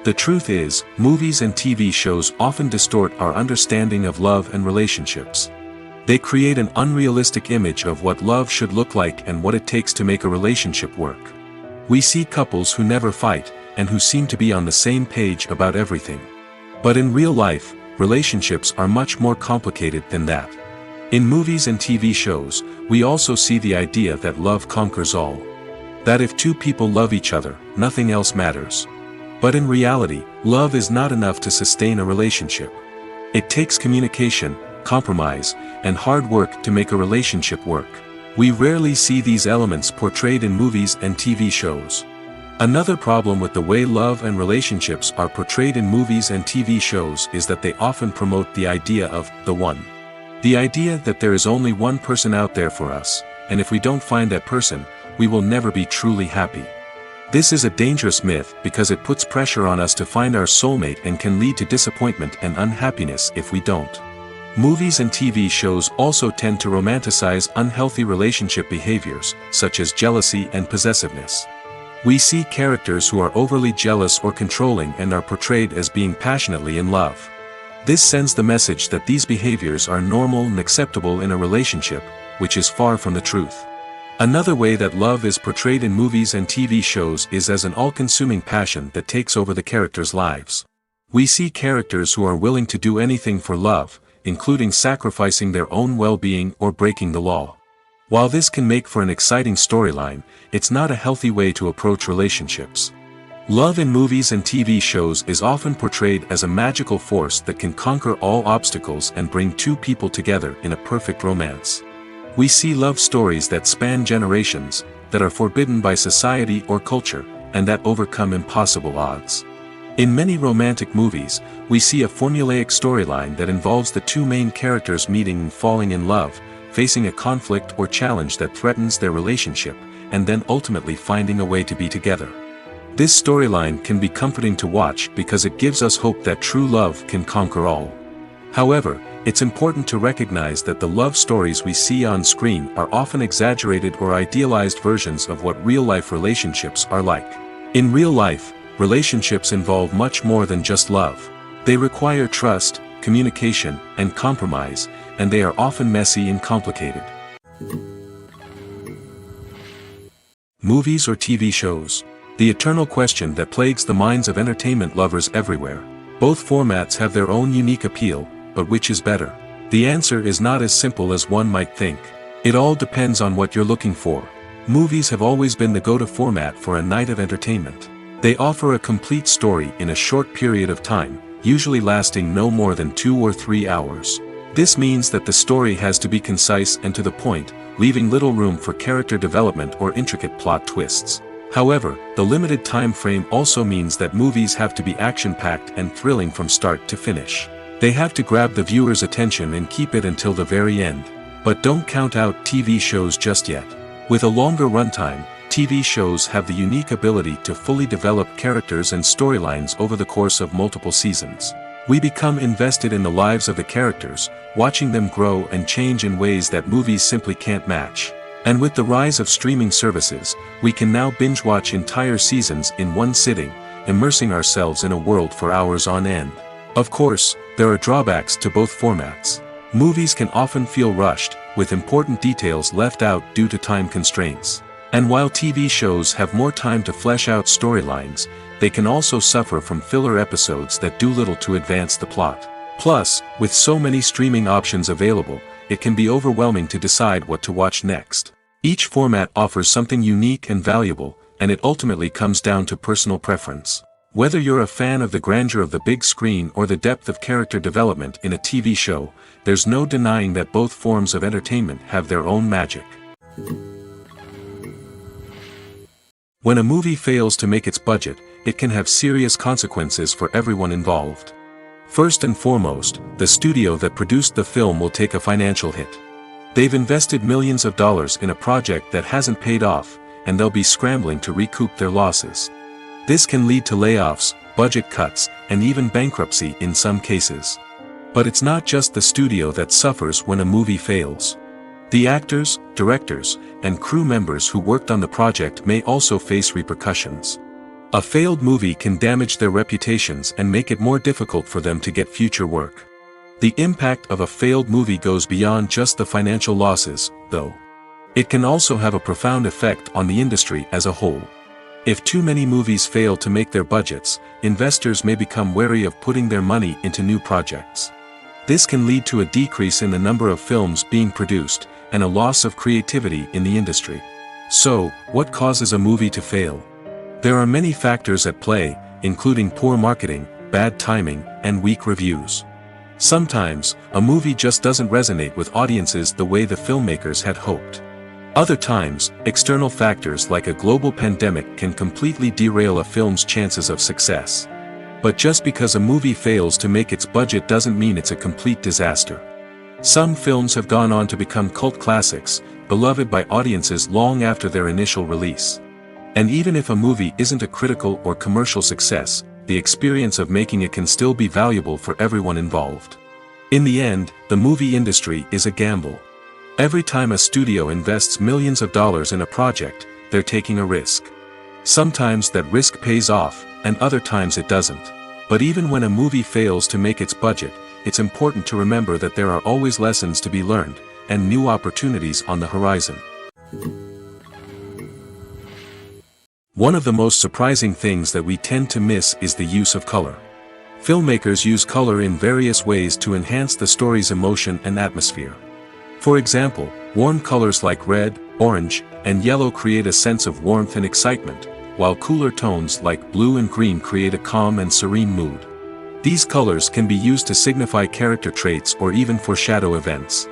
The truth is, movies and TV shows often distort our understanding of love and relationships. They create an unrealistic image of what love should look like and what it takes to make a relationship work. We see couples who never fight, and who seem to be on the same page about everything. But in real life, relationships are much more complicated than that. In movies and TV shows, we also see the idea that love conquers all. That if two people love each other, nothing else matters. But in reality, love is not enough to sustain a relationship. It takes communication, compromise, and hard work to make a relationship work. We rarely see these elements portrayed in movies and TV shows. Another problem with the way love and relationships are portrayed in movies and TV shows is that they often promote the idea of the one. The idea that there is only one person out there for us, and if we don't find that person, we will never be truly happy. This is a dangerous myth because it puts pressure on us to find our soulmate and can lead to disappointment and unhappiness if we don't. Movies and TV shows also tend to romanticize unhealthy relationship behaviors, such as jealousy and possessiveness. We see characters who are overly jealous or controlling and are portrayed as being passionately in love. This sends the message that these behaviors are normal and acceptable in a relationship, which is far from the truth. Another way that love is portrayed in movies and TV shows is as an all-consuming passion that takes over the characters' lives. We see characters who are willing to do anything for love, including sacrificing their own well-being or breaking the law. While this can make for an exciting storyline, it's not a healthy way to approach relationships. Love in movies and TV shows is often portrayed as a magical force that can conquer all obstacles and bring two people together in a perfect romance. We see love stories that span generations, that are forbidden by society or culture, and that overcome impossible odds. In many romantic movies, we see a formulaic storyline that involves the two main characters meeting and falling in love, facing a conflict or challenge that threatens their relationship, and then ultimately finding a way to be together. This storyline can be comforting to watch because it gives us hope that true love can conquer all. However, it's important to recognize that the love stories we see on screen are often exaggerated or idealized versions of what real-life relationships are like. In real life, relationships involve much more than just love. They require trust, communication, and compromise, and they are often messy and complicated. Movies or TV shows? The eternal question that plagues the minds of entertainment lovers everywhere. Both formats have their own unique appeal, but which is better? The answer is not as simple as one might think. It all depends on what you're looking for. Movies have always been the go-to format for a night of entertainment. They offer a complete story in a short period of time, usually lasting no more than 2 or 3 hours. This means that the story has to be concise and to the point, leaving little room for character development or intricate plot twists. However, the limited time frame also means that movies have to be action-packed and thrilling from start to finish. They have to grab the viewer's attention and keep it until the very end. But don't count out TV shows just yet. With a longer runtime, TV shows have the unique ability to fully develop characters and storylines over the course of multiple seasons. We become invested in the lives of the characters, watching them grow and change in ways that movies simply can't match. And with the rise of streaming services, we can now binge-watch entire seasons in one sitting, immersing ourselves in a world for hours on end. Of course, there are drawbacks to both formats. Movies can often feel rushed, with important details left out due to time constraints. And while TV shows have more time to flesh out storylines, they can also suffer from filler episodes that do little to advance the plot. Plus, with so many streaming options available, it can be overwhelming to decide what to watch next. Each format offers something unique and valuable, and it ultimately comes down to personal preference. Whether you're a fan of the grandeur of the big screen or the depth of character development in a TV show, there's no denying that both forms of entertainment have their own magic. When a movie fails to make its budget, it can have serious consequences for everyone involved. First and foremost, the studio that produced the film will take a financial hit. They've invested millions of dollars in a project that hasn't paid off, and they'll be scrambling to recoup their losses. This can lead to layoffs, budget cuts, and even bankruptcy in some cases. But it's not just the studio that suffers when a movie fails. The actors, directors, and crew members who worked on the project may also face repercussions. A failed movie can damage their reputations and make it more difficult for them to get future work. The impact of a failed movie goes beyond just the financial losses, though. It can also have a profound effect on the industry as a whole. If too many movies fail to make their budgets, investors may become wary of putting their money into new projects. This can lead to a decrease in the number of films being produced, and a loss of creativity in the industry. So, what causes a movie to fail? There are many factors at play, including poor marketing, bad timing, and weak reviews. Sometimes, a movie just doesn't resonate with audiences the way the filmmakers had hoped. Other times, external factors like a global pandemic can completely derail a film's chances of success. But just because a movie fails to make its budget doesn't mean it's a complete disaster. Some films have gone on to become cult classics, beloved by audiences long after their initial release. And even if a movie isn't a critical or commercial success, the experience of making it can still be valuable for everyone involved. In the end, the movie industry is a gamble. Every time a studio invests millions of dollars in a project, they're taking a risk. Sometimes that risk pays off, and other times it doesn't. But even when a movie fails to make its budget, it's important to remember that there are always lessons to be learned, and new opportunities on the horizon. One of the most surprising things that we tend to miss is the use of color. Filmmakers use color in various ways to enhance the story's emotion and atmosphere. For example, warm colors like red, orange, and yellow create a sense of warmth and excitement, while cooler tones like blue and green create a calm and serene mood. These colors can be used to signify character traits or even foreshadow events.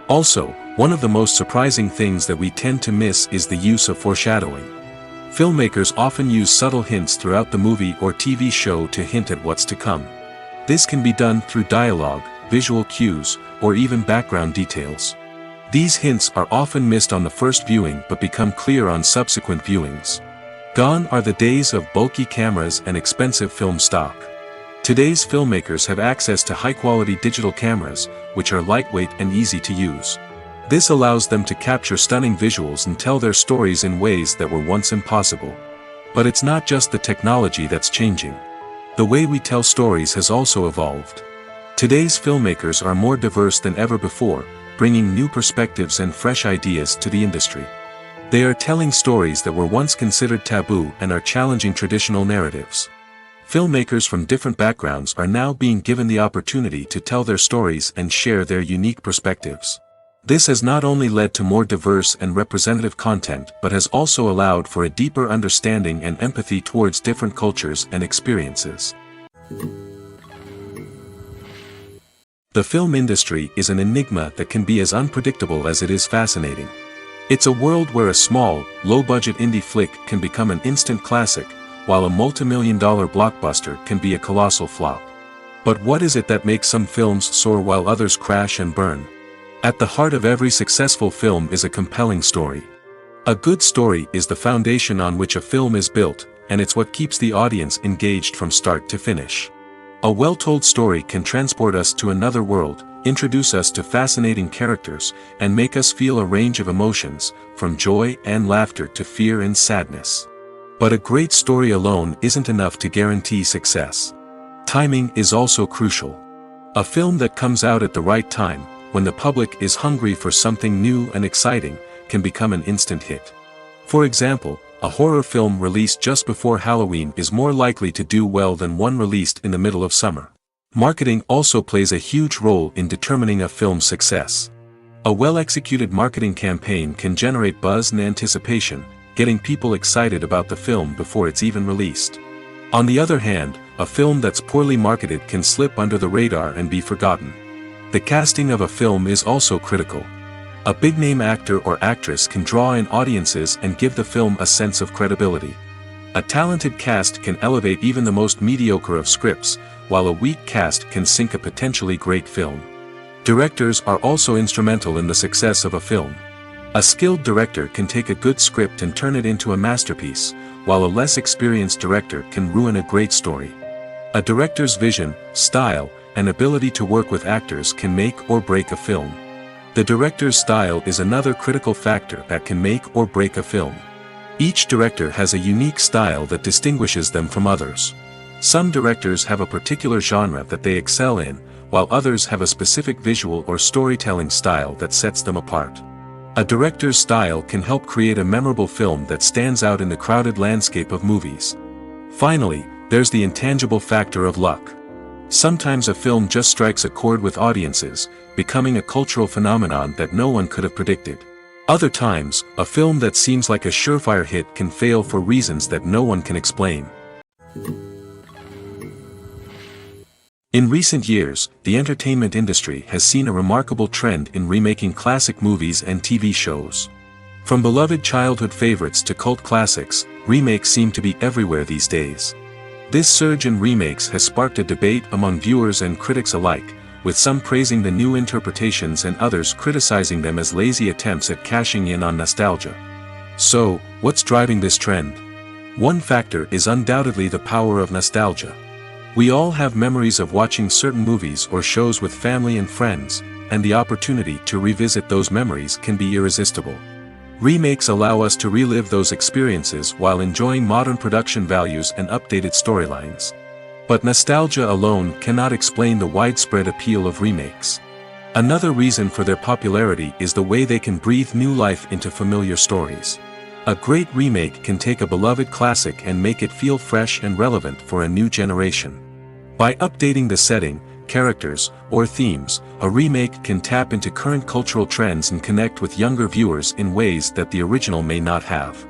Also, one of the most surprising things that we tend to miss is the use of foreshadowing. Filmmakers often use subtle hints throughout the movie or TV show to hint at what's to come. This can be done through dialogue, visual cues, or even background details. These hints are often missed on the first viewing but become clear on subsequent viewings. Gone are the days of bulky cameras and expensive film stock. Today's filmmakers have access to high-quality digital cameras, which are lightweight and easy to use. This allows them to capture stunning visuals and tell their stories in ways that were once impossible. But it's not just the technology that's changing. The way we tell stories has also evolved. Today's filmmakers are more diverse than ever before, bringing new perspectives and fresh ideas to the industry. They are telling stories that were once considered taboo and are challenging traditional narratives. Filmmakers from different backgrounds are now being given the opportunity to tell their stories and share their unique perspectives. This has not only led to more diverse and representative content but has also allowed for a deeper understanding and empathy towards different cultures and experiences. The film industry is an enigma that can be as unpredictable as it is fascinating. It's a world where a small, low-budget indie flick can become an instant classic, while a multi-million-dollar blockbuster can be a colossal flop. But what is it that makes some films soar while others crash and burn? At the heart of every successful film is a compelling story. A good story is the foundation on which a film is built, and it's what keeps the audience engaged from start to finish. A well-told story can transport us to another world, introduce us to fascinating characters, and make us feel a range of emotions, from joy and laughter to fear and sadness. But a great story alone isn't enough to guarantee success. Timing is also crucial. A film that comes out at the right time, when the public is hungry for something new and exciting, can become an instant hit. For example, a horror film released just before Halloween is more likely to do well than one released in the middle of summer. Marketing also plays a huge role in determining a film's success. A well-executed marketing campaign can generate buzz and anticipation, getting people excited about the film before it's even released. On the other hand, a film that's poorly marketed can slip under the radar and be forgotten. The casting of a film is also critical. A big-name actor or actress can draw in audiences and give the film a sense of credibility. A talented cast can elevate even the most mediocre of scripts, while a weak cast can sink a potentially great film. Directors are also instrumental in the success of a film. A skilled director can take a good script and turn it into a masterpiece, while a less experienced director can ruin a great story. A director's vision, style, and ability to work with actors can make or break a film. The director's style is another critical factor that can make or break a film. Each director has a unique style that distinguishes them from others. Some directors have a particular genre that they excel in, while others have a specific visual or storytelling style that sets them apart. A director's style can help create a memorable film that stands out in the crowded landscape of movies. Finally, there's the intangible factor of luck. Sometimes a film just strikes a chord with audiences, becoming a cultural phenomenon that no one could have predicted. Other times, a film that seems like a surefire hit can fail for reasons that no one can explain. In recent years, the entertainment industry has seen a remarkable trend in remaking classic movies and TV shows. From beloved childhood favorites to cult classics, remakes seem to be everywhere these days. This surge in remakes has sparked a debate among viewers and critics alike, with some praising the new interpretations and others criticizing them as lazy attempts at cashing in on nostalgia. So, what's driving this trend? One factor is undoubtedly the power of nostalgia. We all have memories of watching certain movies or shows with family and friends, and the opportunity to revisit those memories can be irresistible. Remakes allow us to relive those experiences while enjoying modern production values and updated storylines. But nostalgia alone cannot explain the widespread appeal of remakes. Another reason for their popularity is the way they can breathe new life into familiar stories. A great remake can take a beloved classic and make it feel fresh and relevant for a new generation. By updating the setting, characters, or themes, a remake can tap into current cultural trends and connect with younger viewers in ways that the original may not have.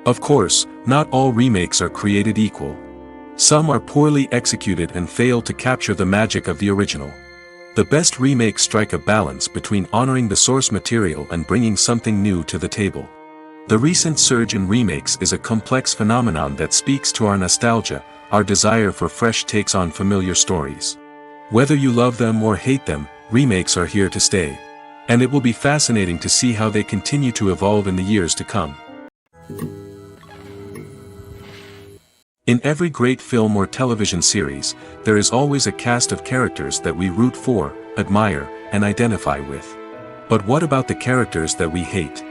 Of course, not all remakes are created equal. Some are poorly executed and fail to capture the magic of the original. The best remakes strike a balance between honoring the source material and bringing something new to the table. The recent surge in remakes is a complex phenomenon that speaks to our nostalgia, our desire for fresh takes on familiar stories. Whether you love them or hate them, remakes are here to stay. And it will be fascinating to see how they continue to evolve in the years to come. In every great film or television series, there is always a cast of characters that we root for, admire, and identify with. But what about the characters that we hate?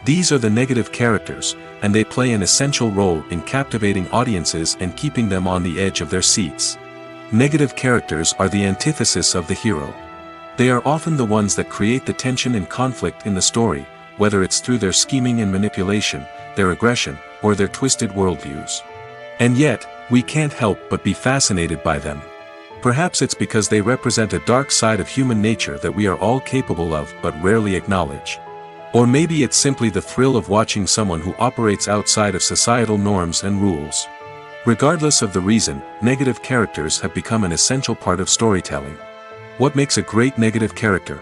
These are the negative characters, and they play an essential role in captivating audiences and keeping them on the edge of their seats. Negative characters are the antithesis of the hero. They are often the ones that create the tension and conflict in the story, whether it's through their scheming and manipulation, their aggression, or their twisted worldviews. And yet, we can't help but be fascinated by them. Perhaps it's because they represent a dark side of human nature that we are all capable of but rarely acknowledge. Or maybe it's simply the thrill of watching someone who operates outside of societal norms and rules. Regardless of the reason, negative characters have become an essential part of storytelling. What makes a great negative character?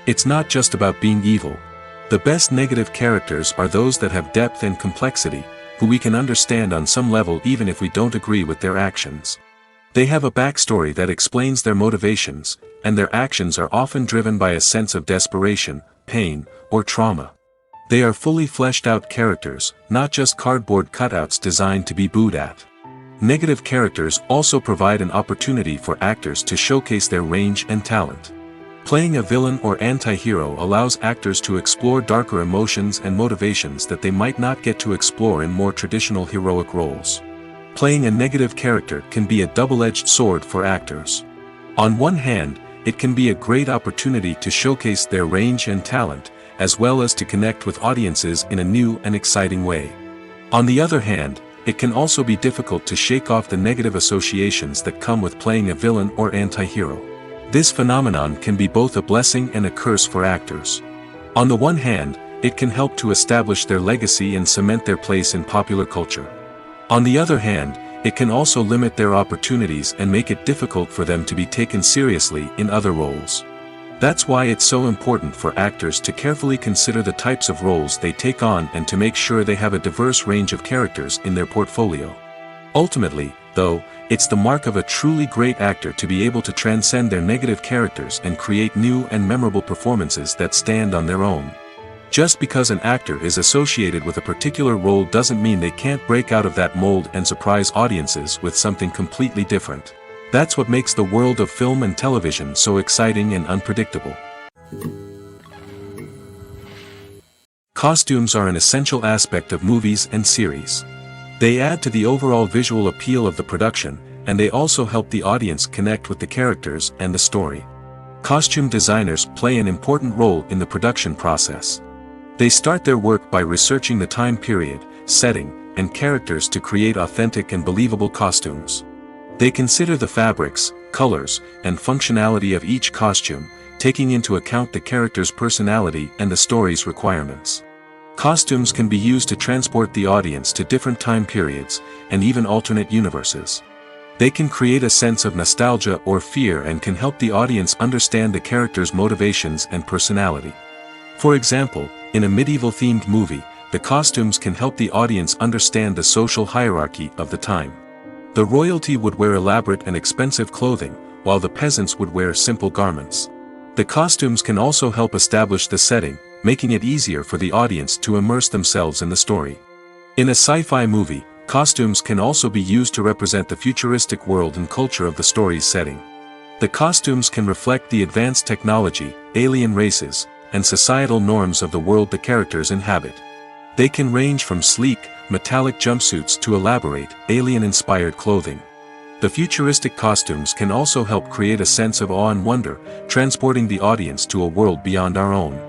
It's not just about being evil. The best negative characters are those that have depth and complexity, who we can understand on some level even if we don't agree with their actions. They have a backstory that explains their motivations, and their actions are often driven by a sense of desperation, pain, or trauma. They are fully fleshed out characters, not just cardboard cutouts designed to be booed at. Negative characters also provide an opportunity for actors to showcase their range and talent. Playing a villain or anti-hero allows actors to explore darker emotions and motivations that they might not get to explore in more traditional heroic roles. Playing a negative character can be a double-edged sword for actors. On one hand, it can be a great opportunity to showcase their range and talent, as well as to connect with audiences in a new and exciting way. On the other hand, it can also be difficult to shake off the negative associations that come with playing a villain or anti-hero. This phenomenon can be both a blessing and a curse for actors. On the one hand, it can help to establish their legacy and cement their place in popular culture. On the other hand, it can also limit their opportunities and make it difficult for them to be taken seriously in other roles. That's why it's so important for actors to carefully consider the types of roles they take on and to make sure they have a diverse range of characters in their portfolio. Ultimately, though, it's the mark of a truly great actor to be able to transcend their negative characters and create new and memorable performances that stand on their own. Just because an actor is associated with a particular role doesn't mean they can't break out of that mold and surprise audiences with something completely different. That's what makes the world of film and television so exciting and unpredictable. Costumes are an essential aspect of movies and series. They add to the overall visual appeal of the production, and they also help the audience connect with the characters and the story. Costume designers play an important role in the production process. They start their work by researching the time period, setting, and characters to create authentic and believable costumes. They consider the fabrics, colors, and functionality of each costume, taking into account the character's personality and the story's requirements. Costumes can be used to transport the audience to different time periods, and even alternate universes. They can create a sense of nostalgia or fear and can help the audience understand the character's motivations and personality. For example, in a medieval-themed movie, the costumes can help the audience understand the social hierarchy of the time. The royalty would wear elaborate and expensive clothing, while the peasants would wear simple garments. The costumes can also help establish the setting, making it easier for the audience to immerse themselves in the story. In a sci-fi movie, costumes can also be used to represent the futuristic world and culture of the story's setting. The costumes can reflect the advanced technology, alien races, and societal norms of the world the characters inhabit. They can range from sleek, metallic jumpsuits to elaborate, alien-inspired clothing. The futuristic costumes can also help create a sense of awe and wonder, transporting the audience to a world beyond our own.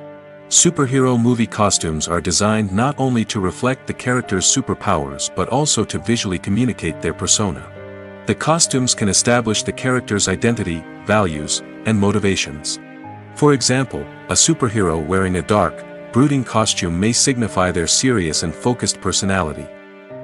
Superhero movie costumes are designed not only to reflect the character's superpowers but also to visually communicate their persona. The costumes can establish the character's identity, values, and motivations. For example, a superhero wearing a dark, brooding costume may signify their serious and focused personality.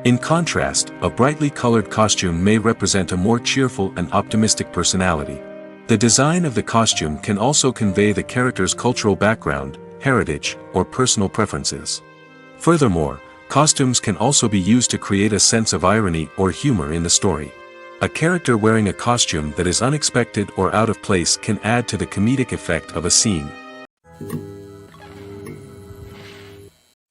In contrast, a brightly colored costume may represent a more cheerful and optimistic personality. The design of the costume can also convey the character's cultural background, heritage, or personal preferences. Furthermore, costumes can also be used to create a sense of irony or humor in the story. A character wearing a costume that is unexpected or out of place can add to the comedic effect of a scene.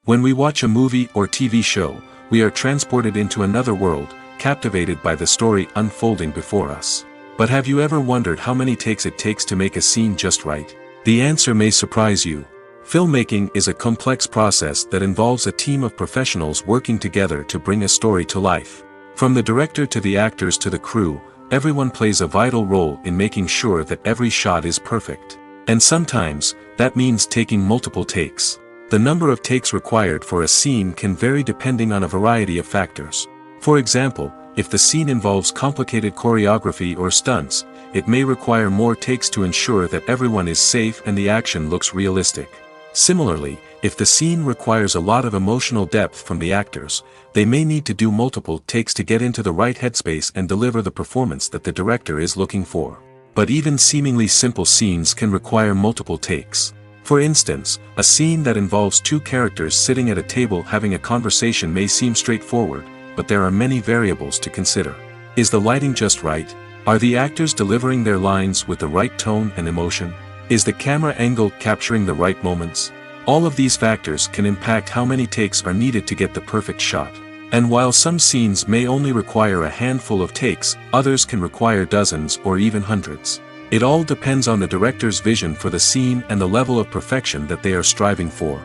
When we watch a movie or TV show, we are transported into another world, captivated by the story unfolding before us. But have you ever wondered how many takes it takes to make a scene just right? The answer may surprise you. Filmmaking is a complex process that involves a team of professionals working together to bring a story to life. From the director to the actors to the crew, everyone plays a vital role in making sure that every shot is perfect. And sometimes, that means taking multiple takes. The number of takes required for a scene can vary depending on a variety of factors. For example, if the scene involves complicated choreography or stunts, it may require more takes to ensure that everyone is safe and the action looks realistic. Similarly, if the scene requires a lot of emotional depth from the actors, they may need to do multiple takes to get into the right headspace and deliver the performance that the director is looking for. But even seemingly simple scenes can require multiple takes. For instance, a scene that involves two characters sitting at a table having a conversation may seem straightforward, but there are many variables to consider. Is the lighting just right? Are the actors delivering their lines with the right tone and emotion? Is the camera angle capturing the right moments? All of these factors can impact how many takes are needed to get the perfect shot. And while some scenes may only require a handful of takes, others can require dozens or even hundreds. It all depends on the director's vision for the scene and the level of perfection that they are striving for.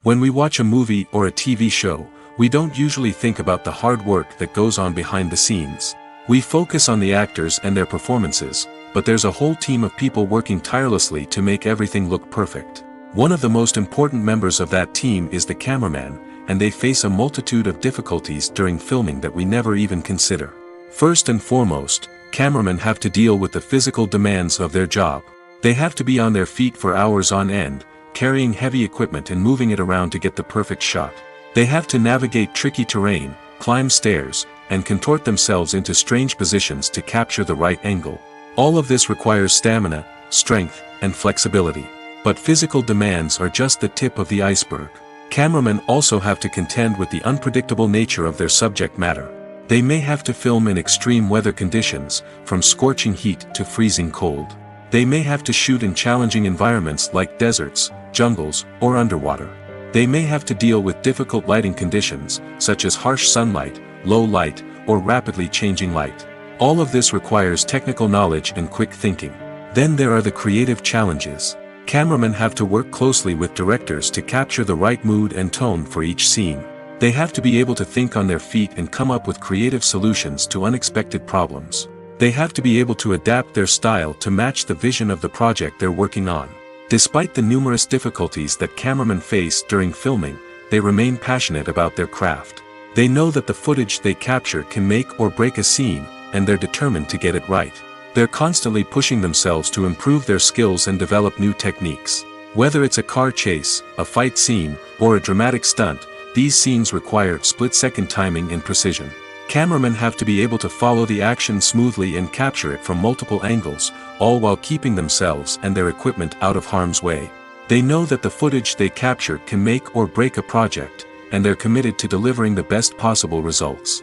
When we watch a movie or a TV show, we don't usually think about the hard work that goes on behind the scenes. We focus on the actors and their performances, but there's a whole team of people working tirelessly to make everything look perfect. One of the most important members of that team is the cameraman, and they face a multitude of difficulties during filming that we never even consider. First and foremost, cameramen have to deal with the physical demands of their job. They have to be on their feet for hours on end, carrying heavy equipment and moving it around to get the perfect shot. They have to navigate tricky terrain, climb stairs, and contort themselves into strange positions to capture the right angle. All of this requires stamina, strength, and flexibility. But physical demands are just the tip of the iceberg. Cameramen also have to contend with the unpredictable nature of their subject matter. They may have to film in extreme weather conditions, from scorching heat to freezing cold. They may have to shoot in challenging environments like deserts, jungles, or underwater. They may have to deal with difficult lighting conditions, such as harsh sunlight, low light, or rapidly changing light. All of this requires technical knowledge and quick thinking. Then there are the creative challenges. Cameramen have to work closely with directors to capture the right mood and tone for each scene. They have to be able to think on their feet and come up with creative solutions to unexpected problems. They have to be able to adapt their style to match the vision of the project they're working on. Despite the numerous difficulties that cameramen face during filming, they remain passionate about their craft. They know that the footage they capture can make or break a scene, and they're determined to get it right. They're constantly pushing themselves to improve their skills and develop new techniques. Whether it's a car chase, a fight scene, or a dramatic stunt, these scenes require split-second timing and precision. Cameramen have to be able to follow the action smoothly and capture it from multiple angles, all while keeping themselves and their equipment out of harm's way. They know that the footage they capture can make or break a project, and they're committed to delivering the best possible results.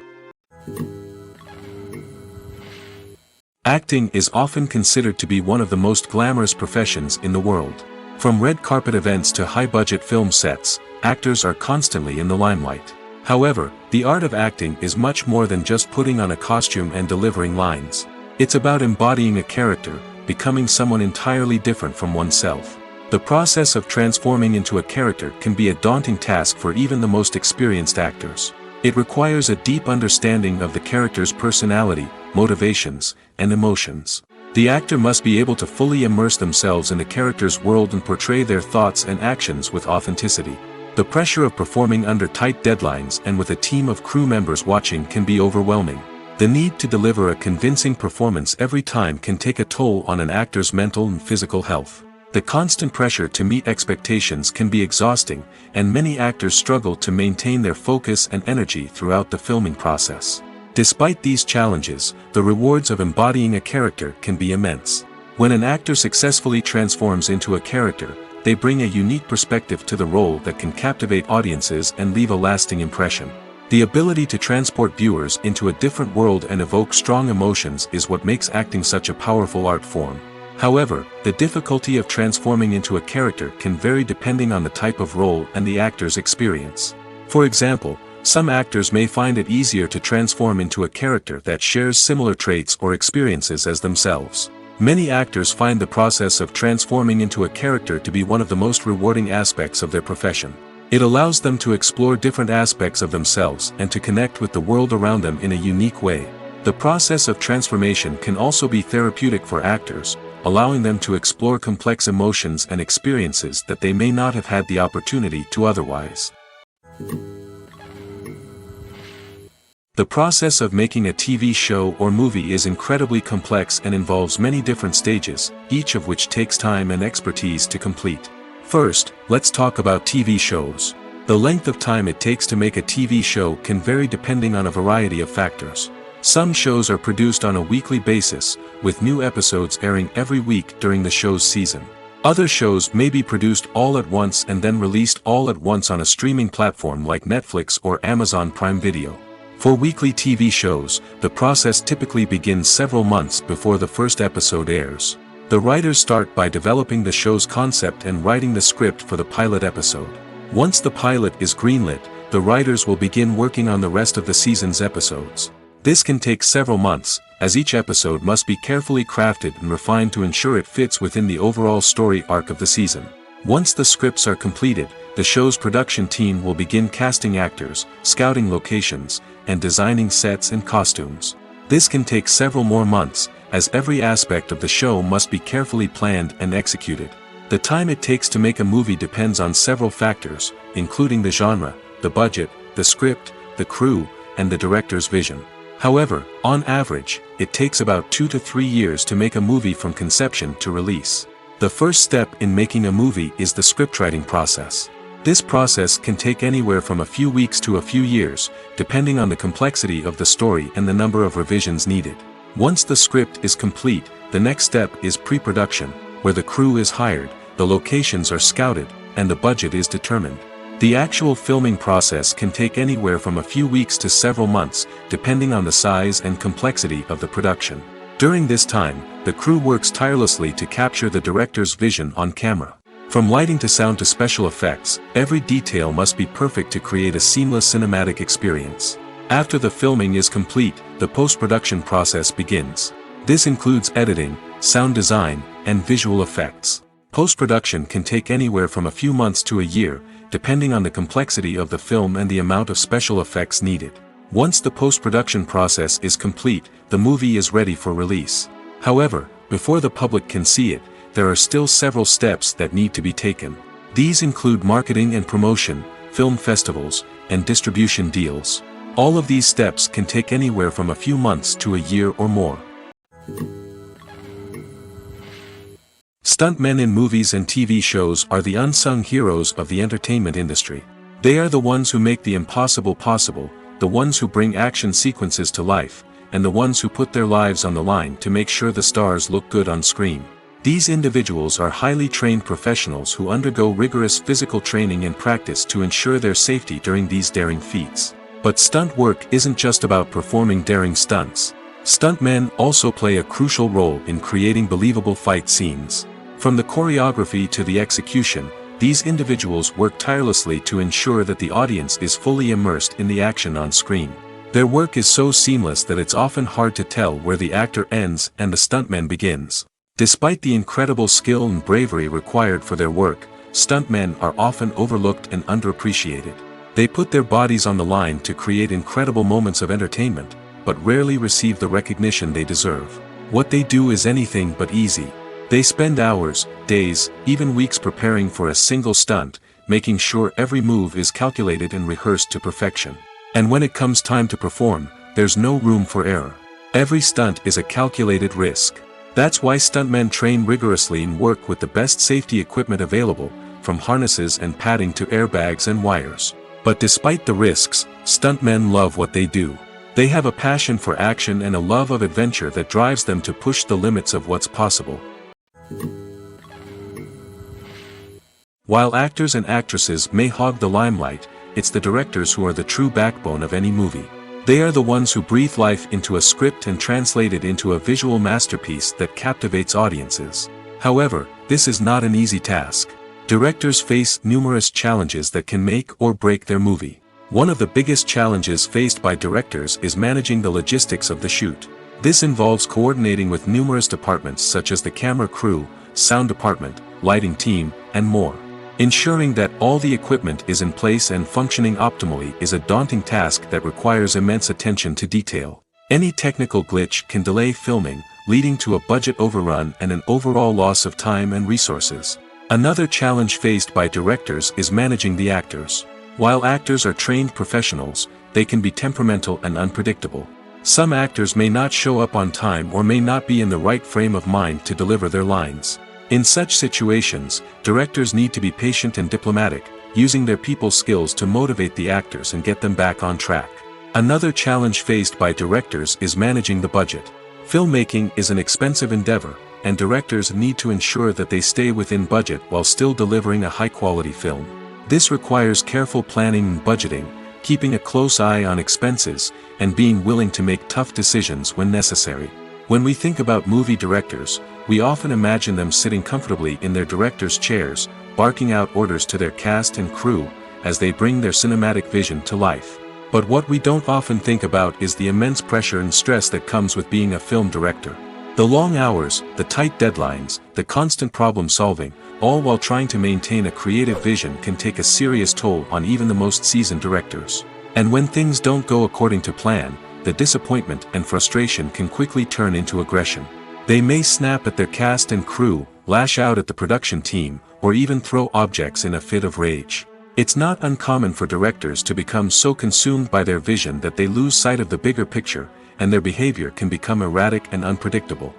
Acting is often considered to be one of the most glamorous professions in the world. From red carpet events to high-budget film sets, actors are constantly in the limelight. However, the art of acting is much more than just putting on a costume and delivering lines. It's about embodying a character, becoming someone entirely different from oneself. The process of transforming into a character can be a daunting task for even the most experienced actors. It requires a deep understanding of the character's personality, motivations, and emotions. The actor must be able to fully immerse themselves in the character's world and portray their thoughts and actions with authenticity. The pressure of performing under tight deadlines and with a team of crew members watching can be overwhelming. The need to deliver a convincing performance every time can take a toll on an actor's mental and physical health. The constant pressure to meet expectations can be exhausting, and many actors struggle to maintain their focus and energy throughout the filming process. Despite these challenges, the rewards of embodying a character can be immense. When an actor successfully transforms into a character, they bring a unique perspective to the role that can captivate audiences and leave a lasting impression. The ability to transport viewers into a different world and evoke strong emotions is what makes acting such a powerful art form. However, the difficulty of transforming into a character can vary depending on the type of role and the actor's experience. For example, some actors may find it easier to transform into a character that shares similar traits or experiences as themselves. Many actors find the process of transforming into a character to be one of the most rewarding aspects of their profession. It allows them to explore different aspects of themselves and to connect with the world around them in a unique way. The process of transformation can also be therapeutic for actors, allowing them to explore complex emotions and experiences that they may not have had the opportunity to otherwise. The process of making a TV show or movie is incredibly complex and involves many different stages, each of which takes time and expertise to complete. First, let's talk about TV shows. The length of time it takes to make a TV show can vary depending on a variety of factors. Some shows are produced on a weekly basis, with new episodes airing every week during the show's season. Other shows may be produced all at once and then released all at once on a streaming platform like Netflix or Amazon Prime Video. For weekly TV shows, the process typically begins several months before the first episode airs. The writers start by developing the show's concept and writing the script for the pilot episode. Once the pilot is greenlit, the writers will begin working on the rest of the season's episodes. This can take several months, as each episode must be carefully crafted and refined to ensure it fits within the overall story arc of the season. Once the scripts are completed, the show's production team will begin casting actors, scouting locations, and designing sets and costumes. This can take several more months, as every aspect of the show must be carefully planned and executed. The time it takes to make a movie depends on several factors, including the genre, the budget, the script, the crew, and the director's vision. However, on average, it takes about 2 to 3 years to make a movie from conception to release. The first step in making a movie is the scriptwriting process. This process can take anywhere from a few weeks to a few years, depending on the complexity of the story and the number of revisions needed. Once the script is complete, the next step is pre-production, where the crew is hired, the locations are scouted, and the budget is determined. The actual filming process can take anywhere from a few weeks to several months, depending on the size and complexity of the production. During this time, the crew works tirelessly to capture the director's vision on camera. From lighting to sound to special effects, every detail must be perfect to create a seamless cinematic experience. After the filming is complete, the post-production process begins. This includes editing, sound design, and visual effects. Post-production can take anywhere from a few months to a year, depending on the complexity of the film and the amount of special effects needed. Once the post-production process is complete, the movie is ready for release. However, before the public can see it, there are still several steps that need to be taken. These include marketing and promotion, film festivals, and distribution deals. All of these steps can take anywhere from a few months to a year or more. Stuntmen in movies and TV shows are the unsung heroes of the entertainment industry. They are the ones who make the impossible possible, the ones who bring action sequences to life, and the ones who put their lives on the line to make sure the stars look good on screen. These individuals are highly trained professionals who undergo rigorous physical training and practice to ensure their safety during these daring feats. But stunt work isn't just about performing daring stunts. Stuntmen also play a crucial role in creating believable fight scenes. From the choreography to the execution, these individuals work tirelessly to ensure that the audience is fully immersed in the action on screen. Their work is so seamless that it's often hard to tell where the actor ends and the stuntman begins. Despite the incredible skill and bravery required for their work, stuntmen are often overlooked and underappreciated. They put their bodies on the line to create incredible moments of entertainment, but rarely receive the recognition they deserve. What they do is anything but easy. They spend hours, days, even weeks preparing for a single stunt, making sure every move is calculated and rehearsed to perfection. And when it comes time to perform, there's no room for error. Every stunt is a calculated risk. That's why stuntmen train rigorously and work with the best safety equipment available, from harnesses and padding to airbags and wires. But despite the risks, stuntmen love what they do. They have a passion for action and a love of adventure that drives them to push the limits of what's possible. While actors and actresses may hog the limelight, it's the directors who are the true backbone of any movie. They are the ones who breathe life into a script and translate it into a visual masterpiece that captivates audiences. However, this is not an easy task. Directors face numerous challenges that can make or break their movie. One of the biggest challenges faced by directors is managing the logistics of the shoot. This involves coordinating with numerous departments such as the camera crew, sound department, lighting team, and more. Ensuring that all the equipment is in place and functioning optimally is a daunting task that requires immense attention to detail. Any technical glitch can delay filming, leading to a budget overrun and an overall loss of time and resources. Another challenge faced by directors is managing the actors. While actors are trained professionals, they can be temperamental and unpredictable. Some actors may not show up on time or may not be in the right frame of mind to deliver their lines. In such situations, directors need to be patient and diplomatic, using their people skills to motivate the actors and get them back on track. Another challenge faced by directors is managing the budget. Filmmaking is an expensive endeavor, and directors need to ensure that they stay within budget while still delivering a high-quality film. This requires careful planning and budgeting, keeping a close eye on expenses, and being willing to make tough decisions when necessary. When we think about movie directors, we often imagine them sitting comfortably in their director's chairs, barking out orders to their cast and crew, as they bring their cinematic vision to life. But what we don't often think about is the immense pressure and stress that comes with being a film director. The long hours, the tight deadlines, the constant problem solving, all while trying to maintain a creative vision can take a serious toll on even the most seasoned directors. And when things don't go according to plan, the disappointment and frustration can quickly turn into aggression. They may snap at their cast and crew, lash out at the production team, or even throw objects in a fit of rage. It's not uncommon for directors to become so consumed by their vision that they lose sight of the bigger picture, and their behavior can become erratic and unpredictable.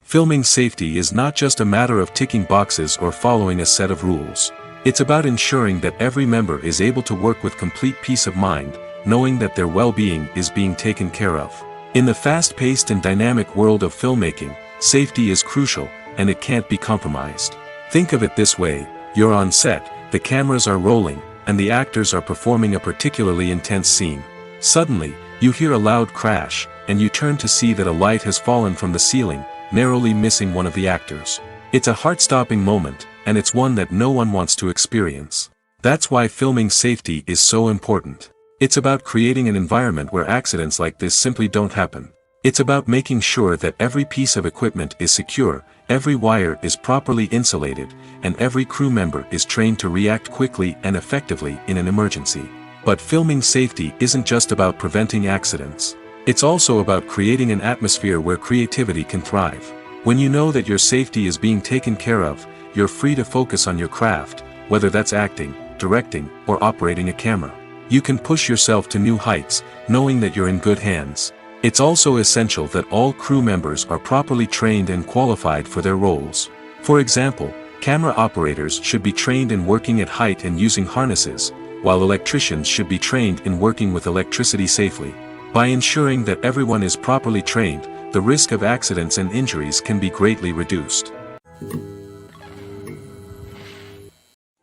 Filming safety is not just a matter of ticking boxes or following a set of rules. It's about ensuring that every member is able to work with complete peace of mind, knowing that their well-being is being taken care of. In the fast-paced and dynamic world of filmmaking, safety is crucial, and it can't be compromised. Think of it this way: you're on set, the cameras are rolling, and the actors are performing a particularly intense scene. Suddenly, you hear a loud crash, and you turn to see that a light has fallen from the ceiling, narrowly missing one of the actors. It's a heart-stopping moment, and it's one that no one wants to experience. That's why filming safety is so important. It's about creating an environment where accidents like this simply don't happen. It's about making sure that every piece of equipment is secure, every wire is properly insulated, and every crew member is trained to react quickly and effectively in an emergency. But filming safety isn't just about preventing accidents. It's also about creating an atmosphere where creativity can thrive. When you know that your safety is being taken care of, you're free to focus on your craft, whether that's acting, directing, or operating a camera. You can push yourself to new heights, knowing that you're in good hands. It's also essential that all crew members are properly trained and qualified for their roles. For example, camera operators should be trained in working at height and using harnesses, while electricians should be trained in working with electricity safely. By ensuring that everyone is properly trained, the risk of accidents and injuries can be greatly reduced.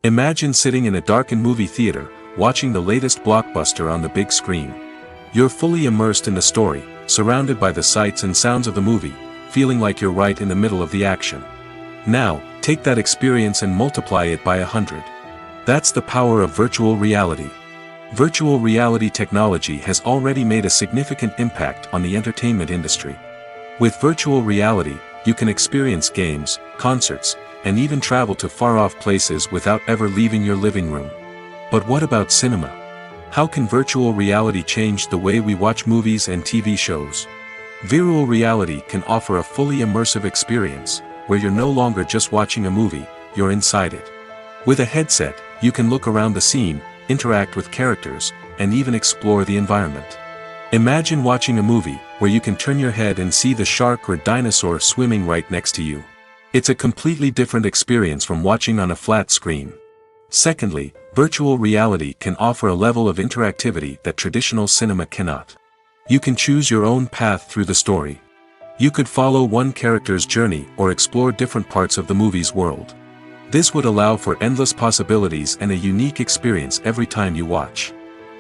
Imagine sitting in a darkened movie theater, watching the latest blockbuster on the big screen. You're fully immersed in the story, surrounded by the sights and sounds of the movie, feeling like you're right in the middle of the action. Now, take that experience and multiply it by 100. That's the power of virtual reality. Virtual reality technology has already made a significant impact on the entertainment industry. With virtual reality, you can experience games, concerts, and even travel to far-off places without ever leaving your living room. But what about cinema? How can virtual reality change the way we watch movies and TV shows? Virtual reality can offer a fully immersive experience, where you're no longer just watching a movie, you're inside it. With a headset, you can look around the scene, interact with characters, and even explore the environment. Imagine watching a movie, where you can turn your head and see the shark or dinosaur swimming right next to you. It's a completely different experience from watching on a flat screen. Secondly, virtual reality can offer a level of interactivity that traditional cinema cannot. You can choose your own path through the story. You could follow one character's journey or explore different parts of the movie's world. This would allow for endless possibilities and a unique experience every time you watch.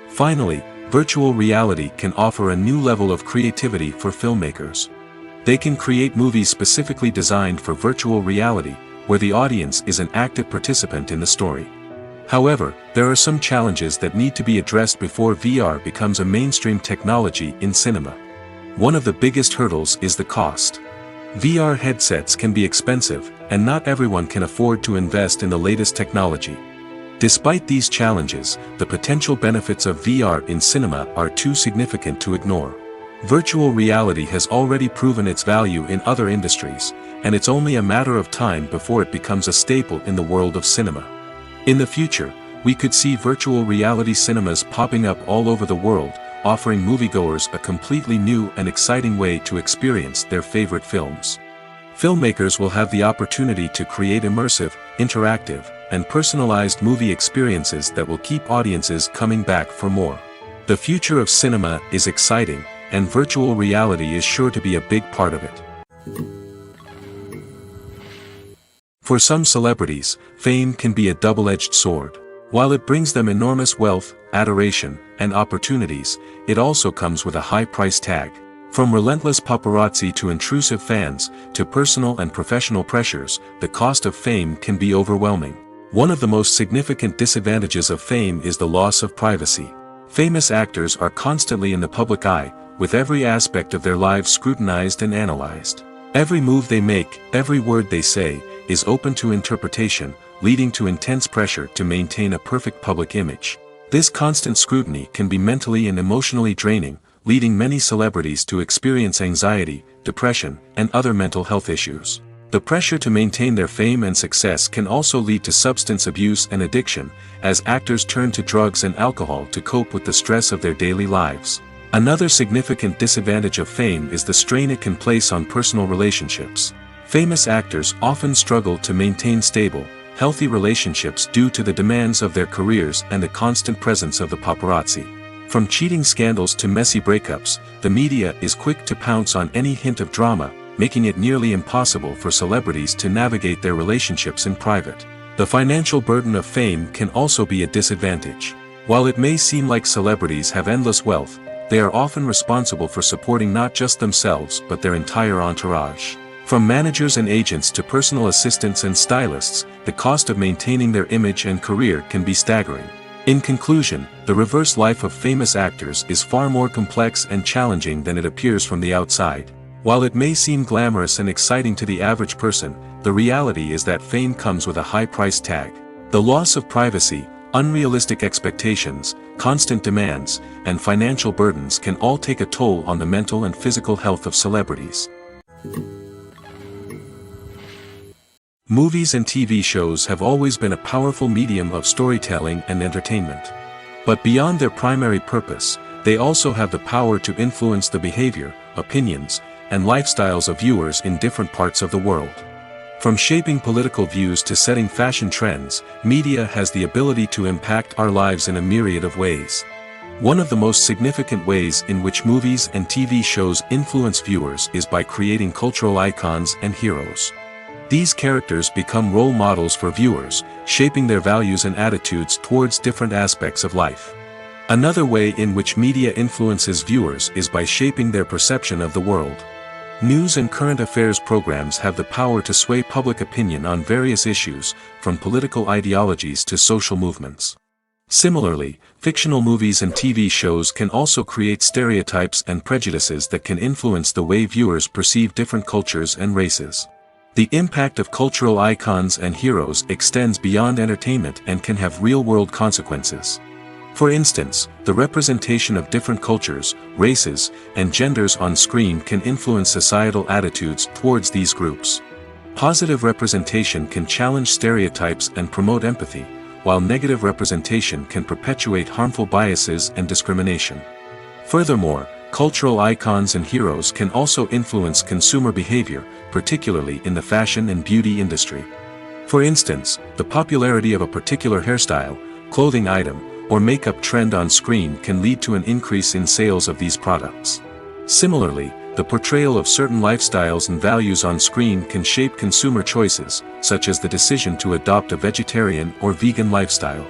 Finally, virtual reality can offer a new level of creativity for filmmakers. They can create movies specifically designed for virtual reality, where the audience is an active participant in the story. However, there are some challenges that need to be addressed before VR becomes a mainstream technology in cinema. One of the biggest hurdles is the cost. VR headsets can be expensive, and not everyone can afford to invest in the latest technology. Despite these challenges, the potential benefits of VR in cinema are too significant to ignore. Virtual reality has already proven its value in other industries, and it's only a matter of time before it becomes a staple in the world of cinema. In the future, we could see virtual reality cinemas popping up all over the world, offering moviegoers a completely new and exciting way to experience their favorite films. Filmmakers will have the opportunity to create immersive, interactive, and personalized movie experiences that will keep audiences coming back for more. The future of cinema is exciting, and virtual reality is sure to be a big part of it. For some celebrities, fame can be a double-edged sword. While it brings them enormous wealth, adoration, and opportunities, it also comes with a high price tag. From relentless paparazzi to intrusive fans, to personal and professional pressures, the cost of fame can be overwhelming. One of the most significant disadvantages of fame is the loss of privacy. Famous actors are constantly in the public eye, with every aspect of their lives scrutinized and analyzed. Every move they make, every word they say, is open to interpretation, leading to intense pressure to maintain a perfect public image. This constant scrutiny can be mentally and emotionally draining, leading many celebrities to experience anxiety, depression, and other mental health issues. The pressure to maintain their fame and success can also lead to substance abuse and addiction, as actors turn to drugs and alcohol to cope with the stress of their daily lives. Another significant disadvantage of fame is the strain it can place on personal relationships. Famous actors often struggle to maintain stable, healthy relationships due to the demands of their careers and the constant presence of the paparazzi. From cheating scandals to messy breakups, the media is quick to pounce on any hint of drama, making it nearly impossible for celebrities to navigate their relationships in private. The financial burden of fame can also be a disadvantage. While it may seem like celebrities have endless wealth, they are often responsible for supporting not just themselves but their entire entourage. From managers and agents to personal assistants and stylists, the cost of maintaining their image and career can be staggering. In conclusion, the reverse life of famous actors is far more complex and challenging than it appears from the outside. While it may seem glamorous and exciting to the average person, the reality is that fame comes with a high price tag. The loss of privacy, unrealistic expectations, constant demands, and financial burdens can all take a toll on the mental and physical health of celebrities. Movies and TV shows have always been a powerful medium of storytelling and entertainment. But beyond their primary purpose, they also have the power to influence the behavior, opinions, and lifestyles of viewers in different parts of the world. From shaping political views to setting fashion trends, media has the ability to impact our lives in a myriad of ways. One of the most significant ways in which movies and TV shows influence viewers is by creating cultural icons and heroes. These characters become role models for viewers, shaping their values and attitudes towards different aspects of life. Another way in which media influences viewers is by shaping their perception of the world. News and current affairs programs have the power to sway public opinion on various issues, from political ideologies to social movements. Similarly, fictional movies and TV shows can also create stereotypes and prejudices that can influence the way viewers perceive different cultures and races. The impact of cultural icons and heroes extends beyond entertainment and can have real-world consequences. For instance, the representation of different cultures, races, and genders on screen can influence societal attitudes towards these groups. Positive representation can challenge stereotypes and promote empathy, while negative representation can perpetuate harmful biases and discrimination. Furthermore, cultural icons and heroes can also influence consumer behavior, particularly in the fashion and beauty industry. For instance, the popularity of a particular hairstyle, clothing item, or makeup trend on screen can lead to an increase in sales of these products. Similarly, the portrayal of certain lifestyles and values on screen can shape consumer choices, such as the decision to adopt a vegetarian or vegan lifestyle.